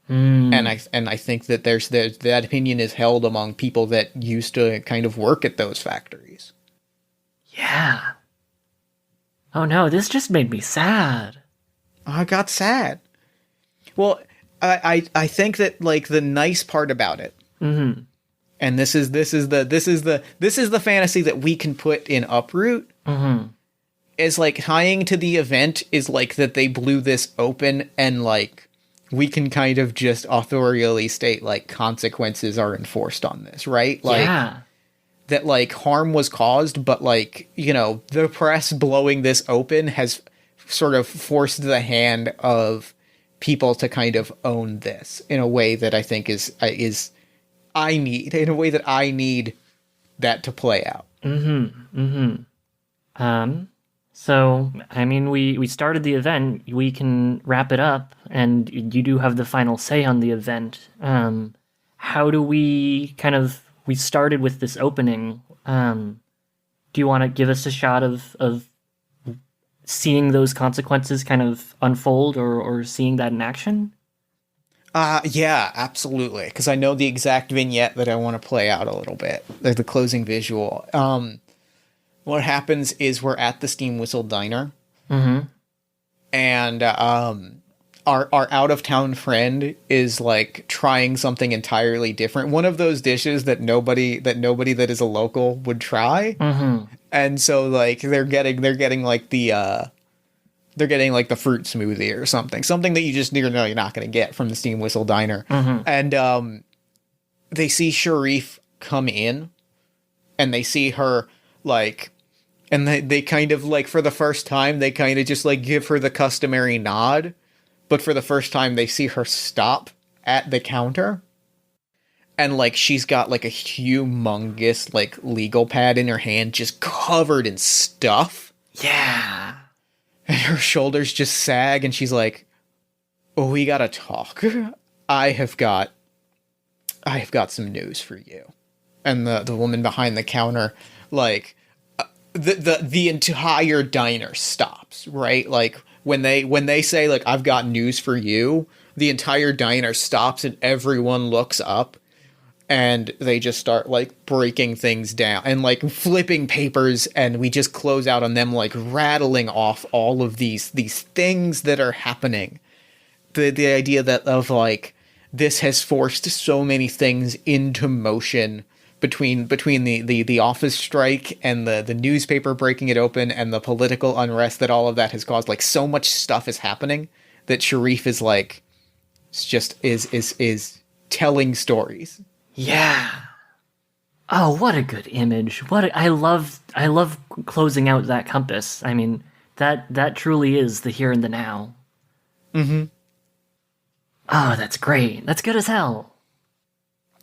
And I think that there's that opinion is held among people that used to kind of work at those factories. Yeah. Oh no, this just made me sad. I got sad. Well, I think that like the nice part about it, Mm-hmm. and this is the fantasy that we can put in Uproot, Mm-hmm. is like tying to the event is like that they blew this open, and like we can kind of just authorially state like consequences are enforced on this, right? Like, yeah. That like harm was caused, but like, the press blowing this open has sort of forced the hand of people to kind of own this in a way that I think I need that to play out. Mm-hmm. Mm-hmm. So, I mean, we started the event. We can wrap it up, and you do have the final say on the event. How do we we started with this opening. Do you want to give us a shot of seeing those consequences kind of unfold or seeing that in action? Yeah, absolutely. Because I know the exact vignette that I want to play out a little bit. Like the closing visual. What happens is we're at the Steam Whistle Diner. Mm-hmm. And our out-of-town friend is like trying something entirely different. One of those dishes that nobody that is a local would try. Mm-hmm. And so like they're getting like the fruit smoothie or something that you just know you're not going to get from the Steam Whistle Diner. Mm-hmm. And they see Sharif come in, and they see her like, and they kind of like, for the first time, they kind of just like give her the customary nod. But for the first time, they see her stop at the counter. And, like, she's got, like, a humongous, like, legal pad in her hand, just covered in stuff. Yeah. And her shoulders just sag, and she's like, "Oh, we gotta talk. I have got some news for you." And the woman behind the counter, like, the entire diner stops, right? Like, when they say, like, "I've got news for you," the entire diner stops and everyone looks up, and they just start, like, breaking things down and, like, flipping papers, and we just close out on them, like, rattling off all of these things that are happening. The idea that of, like, this has forced so many things into motion between the office strike and the newspaper breaking it open and the political unrest that all of that has caused. Like, so much stuff is happening that Sharif is like, is telling stories. Yeah. Oh, what a good image. I love closing out that compass. I mean, that truly is the here and the now. Mm-hmm. Oh, that's great. That's good as hell.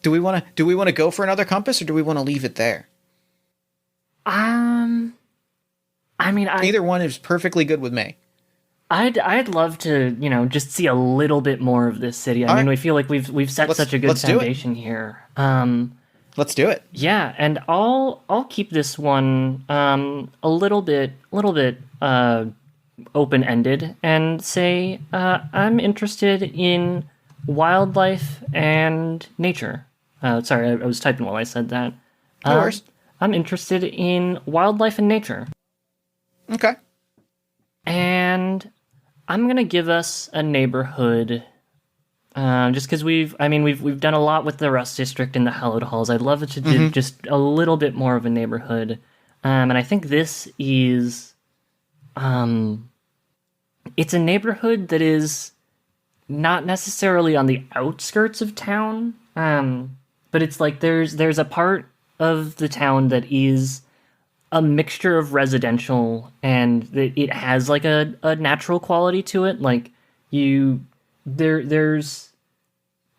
Do we want to go for another compass, or do we want to leave it there? I mean, Either one is perfectly good with me. I'd love to, just see a little bit more of this city. I mean, we feel like we've set such a good foundation here. Let's do it. Yeah, and I'll keep this one a little bit open-ended and say I'm interested in wildlife and nature. Sorry, I was typing while I said that. No worries. I'm interested in wildlife and nature. Okay. And I'm gonna give us a neighborhood, just because we've done a lot with the Rust District and the Hallowed Halls. I'd love it to do just a little bit more of a neighborhood, and I think this is, it's a neighborhood that is not necessarily on the outskirts of town, but it's like there's a part of the town that is a mixture of residential and it has like a natural quality to it. Like there's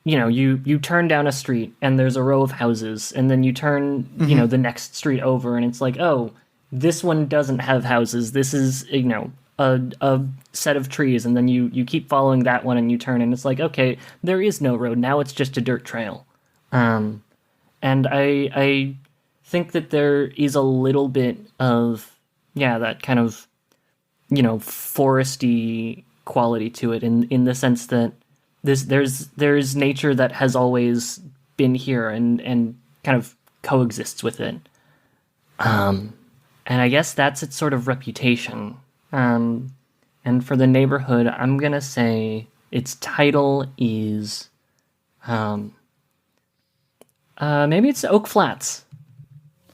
you turn down a street and there's a row of houses, and then you turn the next street over and it's like, oh, this one doesn't have houses. This is a set of trees, and then you keep following that one and you turn and it's like, okay, there is no road now. It's just a dirt trail. And I think that there is a little bit of that kind of foresty quality to it in the sense that there's nature that has always been here and kind of coexists with it. And I guess that's its sort of reputation. And for the neighborhood, I'm gonna say its title is maybe it's Oak Flats.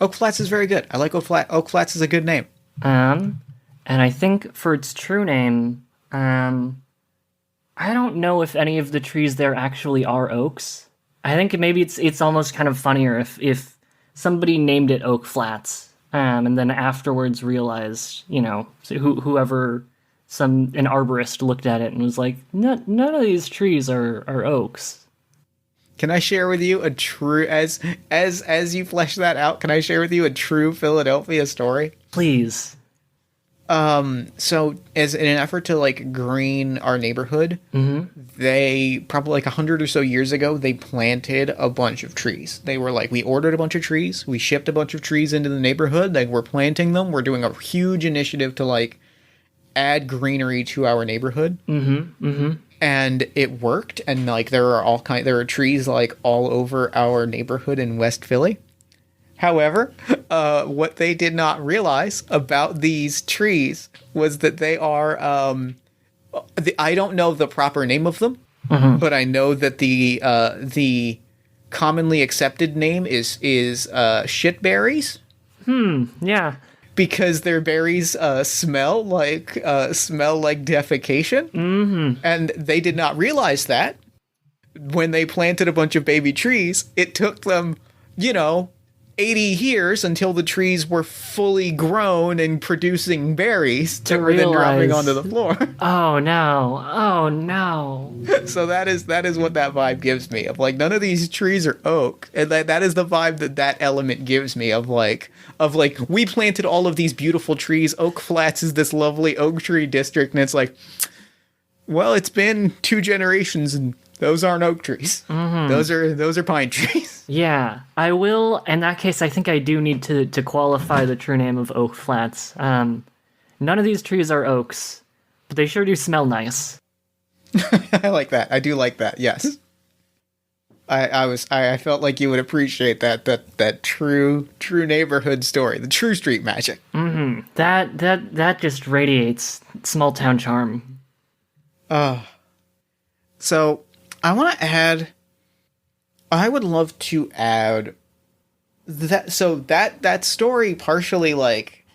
Oak Flats is very good. I like Oak Flats. Oak Flats is a good name. And I think for its true name, I don't know if any of the trees there actually are oaks. I think maybe it's almost kind of funnier if somebody named it Oak Flats, and then afterwards realized, whoever an arborist looked at it and was like, none of these trees are oaks. Can I share with you a true as you flesh that out? Can I share with you a true Philadelphia story? Please. So as in an effort to like green our neighborhood, they probably like 100 or so years ago, they planted a bunch of trees. They were like, we ordered a bunch of trees, we shipped a bunch of trees into the neighborhood, like we're planting them, we're doing a huge initiative to like add greenery to our neighborhood. And it worked, and like there are trees like all over our neighborhood in West Philly. However, what they did not realize about these trees was that they are I don't know the proper name of them, but I know that the commonly accepted name is shitberries. Yeah. Because their berries smell like defecation, and they did not realize that when they planted a bunch of baby trees. It took them, 80 years until the trees were fully grown and producing berries that were then dropping onto the floor. Oh no! So that is what that vibe gives me, of like none of these trees are oak, and that is the vibe that element gives me of like we planted all of these beautiful trees. Oak Flats is this lovely oak tree district, and it's like, well, it's been 2 generations and those aren't oak trees. Those are pine trees. Yeah, I will. In that case, I think I do need to qualify the true name of Oak Flats. None of these trees are oaks, but they sure do smell nice. I like that. I do like that. Yes. I felt like you would appreciate that true neighborhood story, the true street magic. That just radiates small town charm. So I would love to add that story partially, like,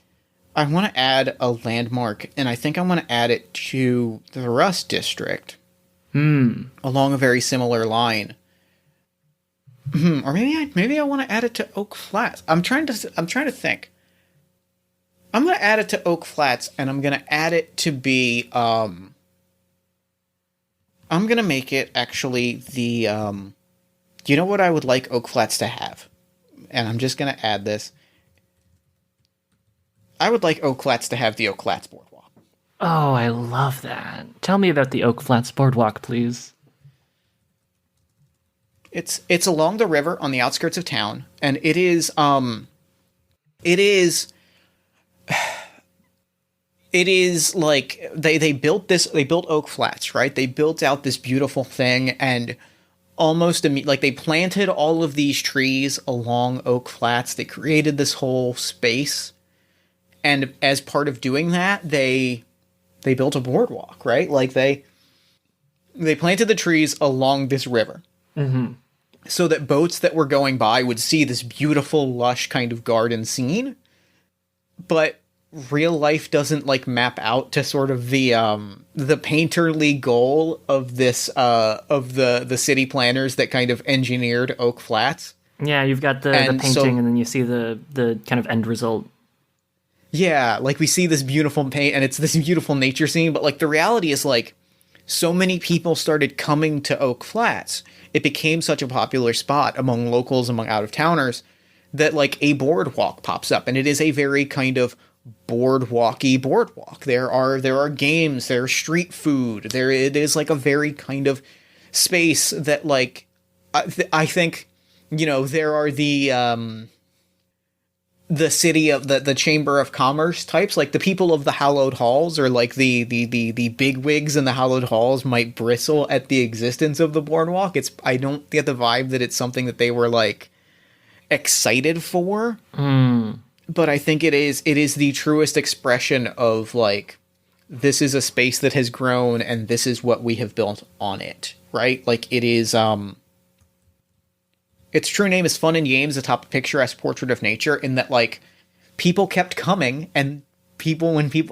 I want to add a landmark, and I think I want to add it to the Rust District. Along a very similar line. Or maybe I want to add it to Oak Flats. I'm trying to think. I'm going to add it to Oak Flats, and I'm going to add it to be I'm going to make it actually the you know what I would like Oak Flats to have? And I'm just going to add this. I would like Oak Flats to have the Oak Flats Boardwalk. Oh, I love that. Tell me about the Oak Flats Boardwalk, please. It's along the river on the outskirts of town, and it is like they built Oak Flats, right? They built out this beautiful thing, and like they planted all of these trees along Oak Flats. They created this whole space, and as part of doing that, they built a boardwalk, right? Like they planted the trees along this river. So that boats that were going by would see this beautiful, lush kind of garden scene. But real life doesn't, like, map out to sort of the painterly goal of this, of the city planners that kind of engineered Oak Flats. Yeah, you've got the painting, and then you see the kind of end result. Yeah, like, we see this beautiful paint, and it's this beautiful nature scene, but, like, the reality is, like, so many people started coming to Oak Flats. It became such a popular spot among locals, among out-of-towners, that, like, a boardwalk pops up, and it is a very kind of boardwalky boardwalk. There are games, there's street food, it is, like, a very kind of space that, like, I think, you know, there are the city of the Chamber of Commerce types, like the people of the hallowed halls, or like the bigwigs in the hallowed halls might bristle at the existence of the boardwalk. I don't get the vibe that it's something that they were, like, excited for. But I think it is the truest expression of, like, this is a space that has grown, and this is what we have built on it, right? Like, it is its true name is Fun and Games, atop a picturesque portrait of nature, in that, like, people kept coming, and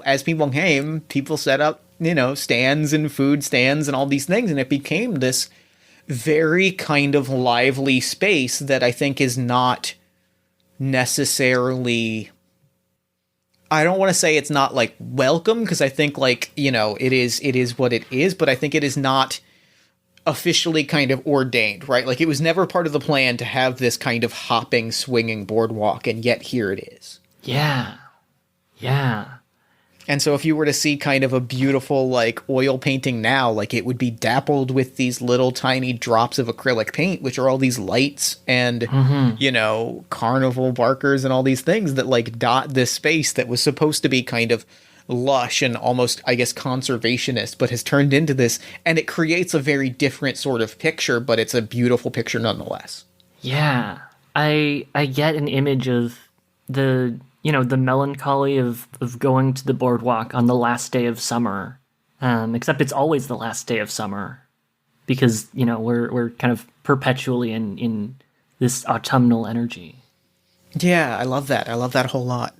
as people came, people set up, you know, stands and food stands and all these things, and it became this very kind of lively space that I think is not necessarily, I don't want to say it's not, like, welcome, because I think, like, you know, it is what it is, but I think it is not officially kind of ordained, right? Like, it was never part of the plan to have this kind of hopping, swinging boardwalk, and yet here it is. Yeah. And so if you were to see kind of a beautiful, like, oil painting now, like, it would be dappled with these little tiny drops of acrylic paint, which are all these lights and, you know, carnival barkers and all these things that, like, dot this space that was supposed to be kind of lush and almost, I guess, conservationist, but has turned into this, and it creates a very different sort of picture, but it's a beautiful picture nonetheless. Yeah. I get an image of the melancholy of going to the boardwalk on the last day of summer. Except it's always the last day of summer, because, you know, we're kind of perpetually in this autumnal energy. Yeah, I love that. I love that a whole lot.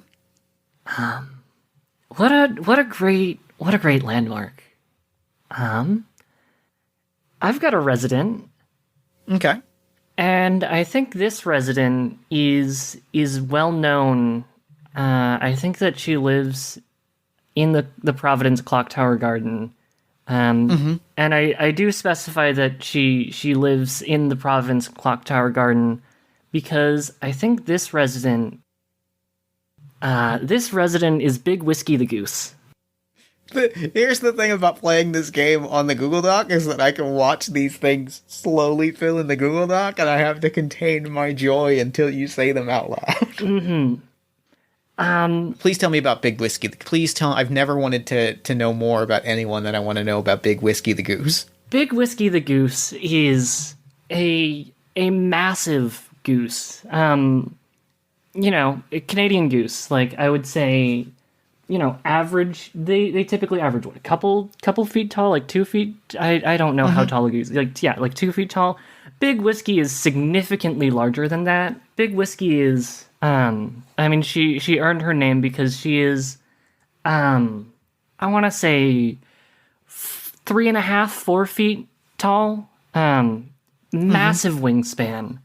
What a great landmark. I've got a resident. Okay. And I think this resident is well known. I think that she lives in the Providence Clock Tower Garden. And I do specify that she lives in the Providence Clock Tower Garden because I think this resident is Big Whiskey the Goose. Here's the thing about playing this game on the Google Doc, is that I can watch these things slowly fill in the Google Doc, and I have to contain my joy until you say them out loud. Please tell me about Big Whiskey. I've never wanted to know more about anyone than I want to know about Big Whiskey the Goose. Big Whiskey the Goose is a massive goose. You know, a Canadian goose. Like, I would say average. They typically average what, a couple feet tall, like 2 feet. I don't know how tall a goose. Like 2 feet tall. Big Whiskey is significantly larger than that. Big Whiskey is, she earned her name because she is, I want to say 3.5, 4 feet tall. Massive wingspan.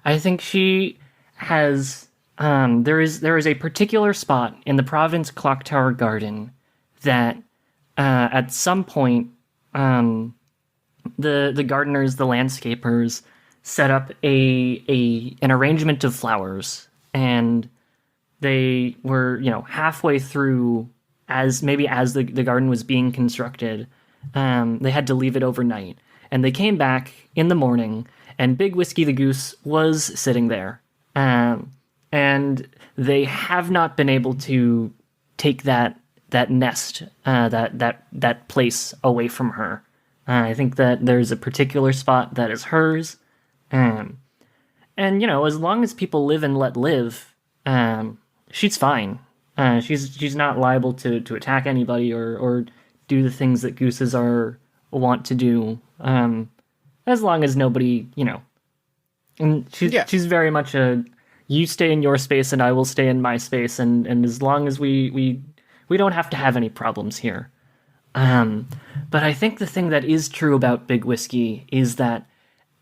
I think she has, there is a particular spot in the Providence Clock Tower Garden that, at some point, the gardeners, the landscapers, set up an arrangement of flowers, and they were halfway through as the garden was being constructed. They had to leave it overnight, and they came back in the morning, and Big Whiskey the goose was sitting there, and they have not been able to take that nest, that place away from her. I think that there's a particular spot that is hers. And as long as people live and let live, she's fine. She's not liable to attack anybody or do the things that gooses want to do. As long as nobody, and she's very much you stay in your space and I will stay in my space, and as long as we don't have to have any problems here. But I think the thing that is true about Big Whiskey is that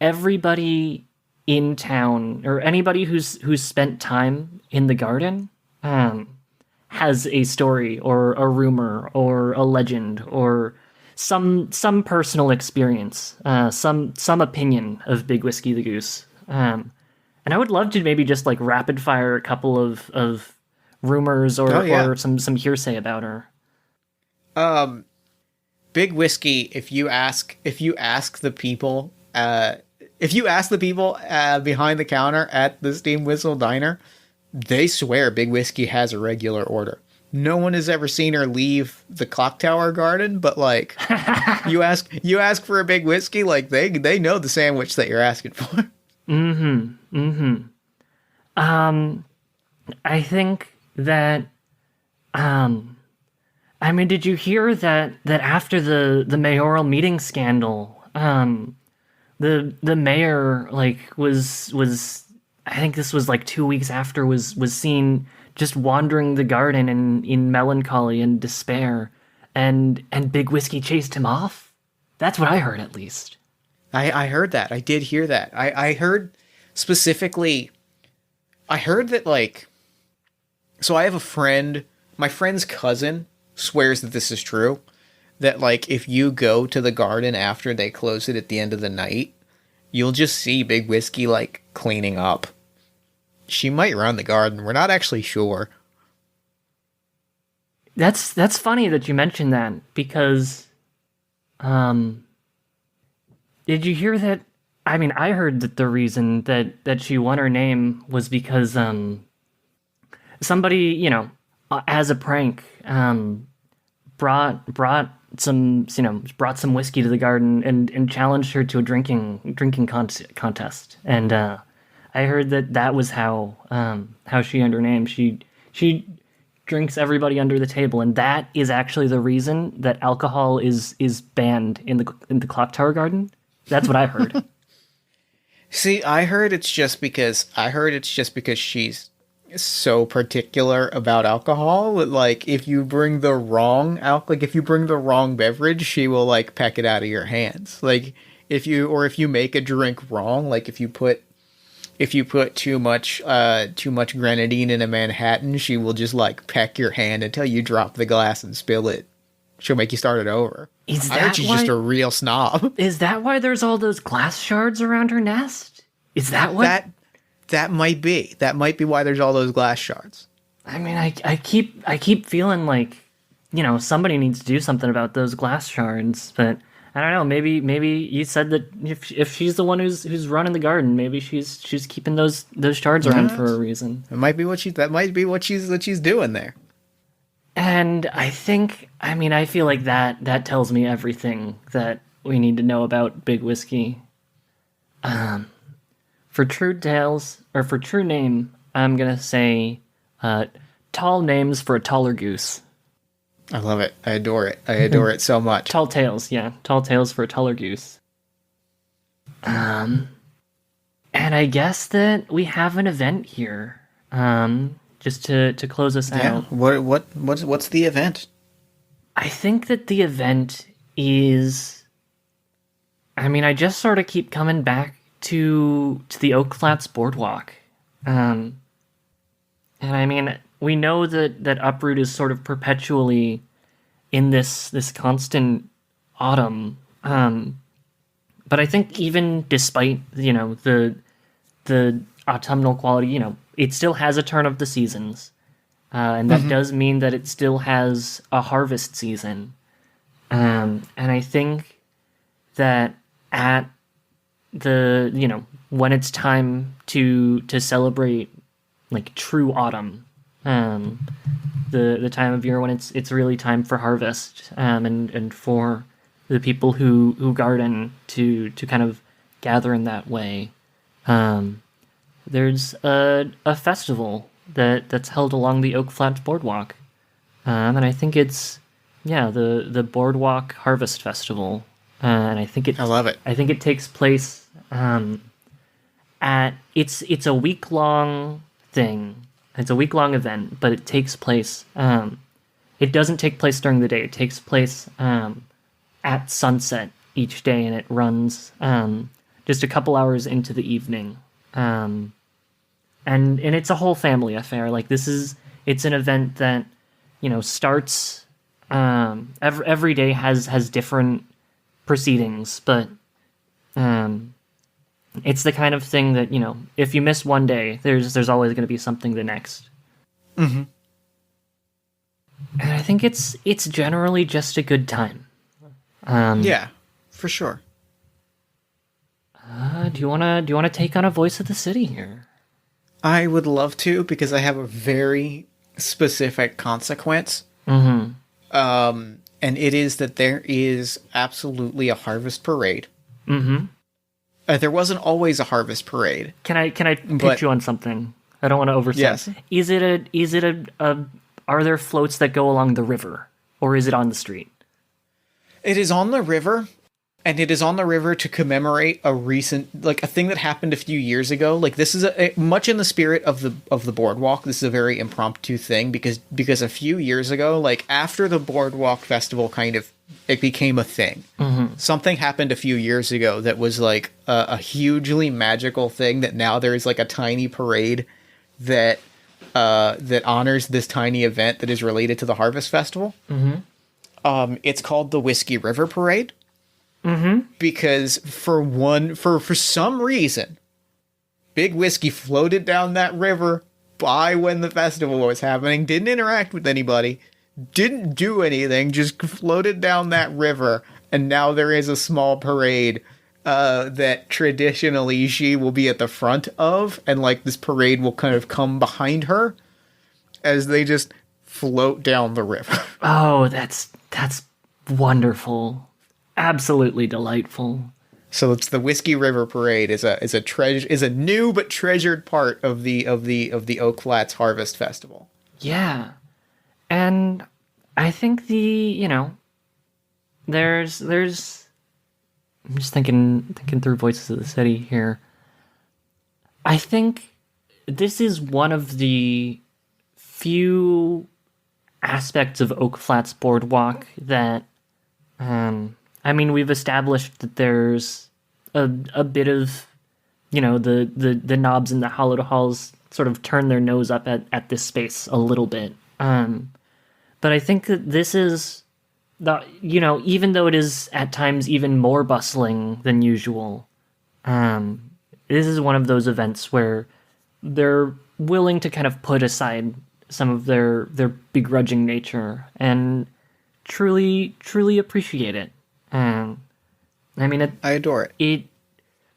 everybody in town, or anybody who's spent time in the garden, has a story or a rumor or a legend or some personal experience, some opinion of Big Whiskey the goose. And I would love to maybe just like rapid fire a couple of rumors or some hearsay about her. Big Whiskey, if you ask the people behind the counter at the Steam Whistle Diner, they swear Big Whiskey has a regular order. No one has ever seen her leave the Clock Tower Garden, but like you ask for a Big Whiskey, like they know the sandwich that you're asking for. I think that did you hear that after the mayoral meeting scandal, the mayor was I think this was 2 weeks after was seen just wandering the garden in melancholy and despair, and Big Whiskey chased him off? That's what I heard, at least. I heard that. I did hear that. I heard specifically, I heard that so I have a friend, my friend's cousin swears that this is true, that if you go to the garden after they close it at the end of the night, you'll just see Big Whiskey cleaning up. She might run the garden. We're not actually sure. That's funny that you mentioned that, because did you hear that? I heard that the reason that she won her name was because somebody, as a prank, brought some whiskey to the garden and challenged her to a drinking contest. And I heard that was how she earned her name. She drinks everybody under the table, and that is actually the reason that alcohol is banned in the Clock Tower Garden. That's what I heard. See, I heard it's just because she's so particular about alcohol that if you bring the wrong if you bring the wrong beverage, she will peck it out of your hands. If you make a drink wrong, if you put too much grenadine in a Manhattan, she will just peck your hand until you drop the glass and spill it. She'll make you start it over. I heard she's just a real snob. Is that why there's all those glass shards around her nest? Is that what? That might be. That might be why there's all those glass shards. I keep feeling somebody needs to do something about those glass shards, but I don't know. Maybe you said that if she's the one who's running the garden, maybe she's keeping those shards around for a reason. It might be what she's doing there. And I think, I feel like that tells me everything that we need to know about Big Whiskey. For true tales, or for true name, I'm gonna say, tall names for a taller goose. I love it. I adore it. I adore it so much. Tall tales, yeah. Tall tales for a taller goose. And I guess that we have an event here. Just to close us Yeah. out. What's the event? I think that the event is. I mean, I just sort of keep coming back to the Oak Flats Boardwalk. And I mean, we know that Uproot is sort of perpetually in this constant autumn. But I think even despite, the autumnal quality, it still has a turn of the seasons. And that does mean that it still has a harvest season. And I think that at the, when it's time to celebrate like true autumn, the time of year when it's really time for harvest, and for the people who garden to kind of gather in that way. There's a festival that's held along the Oak Flats Boardwalk, and I think it's the Boardwalk Harvest Festival, and I think I love it. I think it takes place it's a week-long thing. It's a week-long event, but it takes place. It doesn't take place during the day. It takes place at sunset each day, and it runs just a couple hours into the evening. And it's a whole family affair. Like it's an event that starts every day has different proceedings, but it's the kind of thing that if you miss one day, there's always going to be something the next. Mm-hmm. And I think it's generally just a good time. Yeah, for sure. Do you wanna take on a voice of the city here? I would love to, because I have a very specific consequence. Mm-hmm. And it is that there is absolutely a harvest parade. Mm-hmm. There wasn't always a harvest parade. Can I pitch you on something? I don't want to oversell. Yes. Is it a are there floats that go along the river, or is it on the street? It is on the river, and it is on the river to commemorate a recent, a thing that happened a few years ago. Like, this is much in the spirit of the boardwalk. This is a very impromptu thing because a few years ago, after the boardwalk festival it became a thing. Mm-hmm. Something happened a few years ago that was a hugely magical thing that now there is a tiny parade that honors this tiny event that is related to the Harvest Festival. Mm-hmm. It's called the Whiskey River Parade. Mm-hmm. Because for some reason, Big Whiskey floated down that river by when the festival was happening, didn't interact with anybody, didn't do anything, just floated down that river, and now there is a small parade that traditionally she will be at the front of, and this parade will kind of come behind her as they just float down the river. Oh, that's wonderful. Absolutely delightful. So it's the Whiskey River Parade is a new but treasured part of the Oak Flats Harvest Festival. Yeah. And I think there's I'm just thinking through Voices of the City here. I think this is one of the few aspects of Oak Flats Boardwalk that we've established that there's a bit of the knobs and the hollowed halls sort of turn their nose up at this space a little bit. But I think that this is even though it is at times even more bustling than usual, this is one of those events where they're willing to kind of put aside some of their begrudging nature and truly appreciate it. I adore it.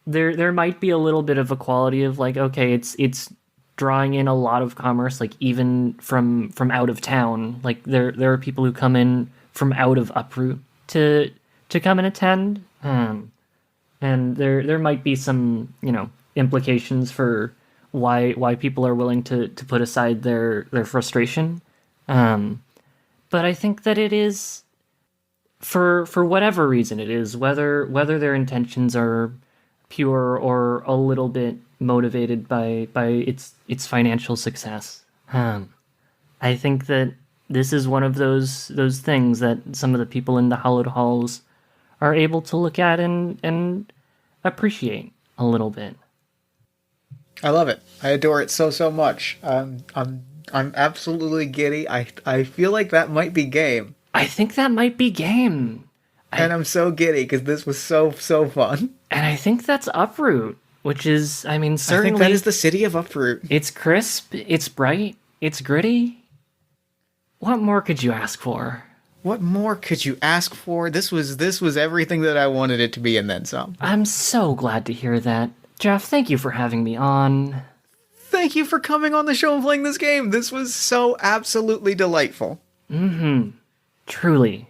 There might be a little bit of a quality of it's drawing in a lot of commerce, even from out of town. There are people who come in from out of Uproot to come and attend, and there might be some implications for why people are willing to put aside their frustration. but I think that it is, for whatever reason it is, whether their intentions are pure or a little bit motivated by its financial success. I think that this is one of those things that some of the people in the Hallowed Halls are able to look at and appreciate a little bit. I love it. I adore it so much. I'm absolutely giddy. I feel like that might be game. I think that might be game. And I'm so giddy because this was so fun. And I think that's Uproot, which is, I mean, I certainly... think that is the city of Uproot. It's crisp, it's bright, it's gritty. What more could you ask for? What more could you ask for? This was everything that I wanted it to be and then some. I'm so glad to hear that. Jeff, thank you for having me on. Thank you for coming on the show and playing this game. This was so absolutely delightful. Truly.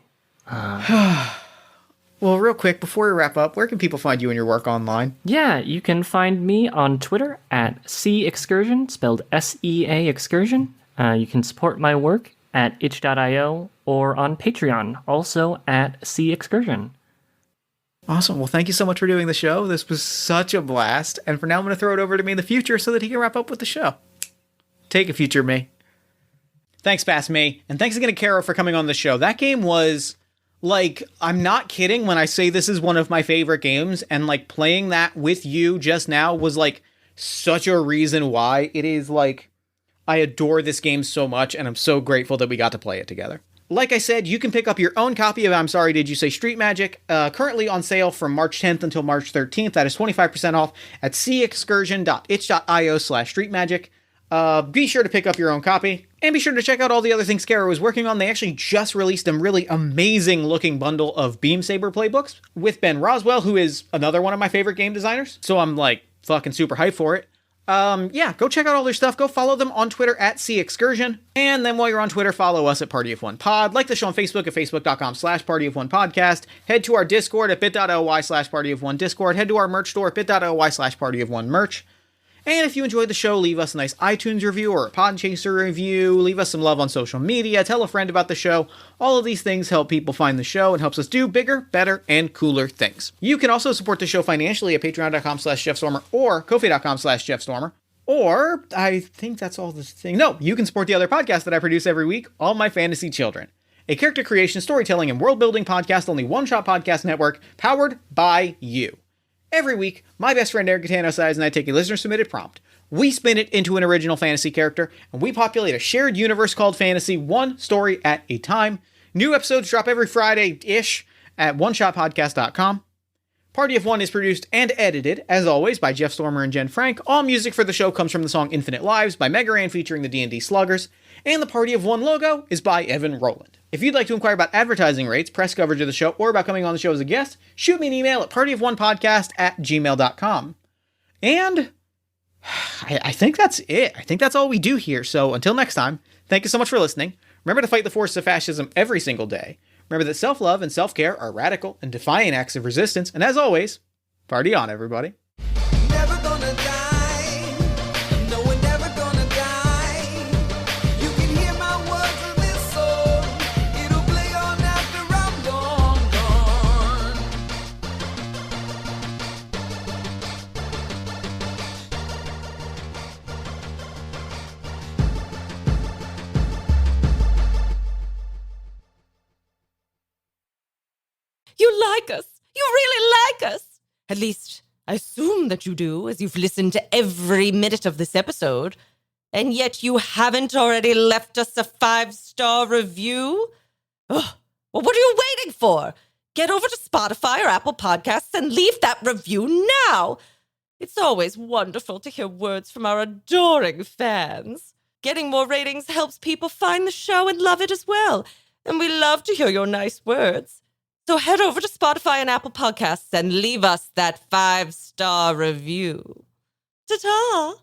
Well, real quick, before we wrap up, where can people find you and your work online? Yeah, you can find me on Twitter at Sea Excursion, spelled SEA Excursion. You can support my work at itch.io or on Patreon, also at Sea Excursion. Awesome. Well, thank you so much for doing the show. This was such a blast. And for now, I'm going to throw it over to me in the future so that he can wrap up with the show. Take a future me. Thanks, Past Me. And thanks again to Caro for coming on the show. That game was... like, I'm not kidding when I say this is one of my favorite games, and, like, playing that with you just now was, like, such a reason why. It is, like, I adore this game so much, and I'm so grateful that we got to play it together. Like I said, you can pick up your own copy of I'm Sorry Did You Say Street Magic, currently on sale from March 10th until March 13th. That is 25% off at seaexcursion.itch.io/streetmagic. Be sure to pick up your own copy, and be sure to check out all the other things Caro is working on. They actually just released a really amazing looking bundle of Beam Saber playbooks with Ben Roswell, who is another one of my favorite game designers. So I'm like fucking super hyped for it. Yeah, go check out all their stuff. Go follow them on Twitter at Sea Excursion. And then while you're on Twitter, follow us at Party of One Pod. Like the show on Facebook at facebook.com/Party of One Podcast. Head to our Discord at bit.ly/Party of One Discord. Head to our merch store at bit.ly/Party of One Merch. And if you enjoyed the show, leave us a nice iTunes review or a Podchaser review. Leave us some love on social media. Tell a friend about the show. All of these things help people find the show and helps us do bigger, better, and cooler things. You can also support the show financially at patreon.com/JeffStormer or ko-fi.com/JeffStormer. Or, I think that's all the thing. No, you can support the other podcast that I produce every week, All My Fantasy Children. A character creation, storytelling, and world-building podcast on the One Shot Podcast Network, powered by you. Every week, my best friend Eric Gatano Sides and I take a listener-submitted prompt. We spin it into an original fantasy character, and we populate a shared universe called fantasy, one story at a time. New episodes drop every Friday-ish at oneshotpodcast.com. Party of One is produced and edited, as always, by Jeff Stormer and Jen Frank. All music for the show comes from the song Infinite Lives by Mega Ran featuring the D&D Sluggers. And the Party of One logo is by Evan Rowland. If you'd like to inquire about advertising rates, press coverage of the show, or about coming on the show as a guest, shoot me an email at partyofonepodcast@gmail.com. And I think that's it. I think that's all we do here. So until next time, thank you so much for listening. Remember to fight the forces of fascism every single day. Remember that self-love and self-care are radical and defiant acts of resistance. And as always, party on, everybody. Never gonna die. No, we're never gonna die. You can hear my words in this song. It'll play on after I'm gone. You like us. You really like us. At least, I assume that you do, as you've listened to every minute of this episode. And yet you haven't already left us a 5-star review? Ugh. Well, what are you waiting for? Get over to Spotify or Apple Podcasts and leave that review now. It's always wonderful to hear words from our adoring fans. Getting more ratings helps people find the show and love it as well. And we love to hear your nice words. So head over to Spotify and Apple Podcasts and leave us that 5-star review. Ta-ta!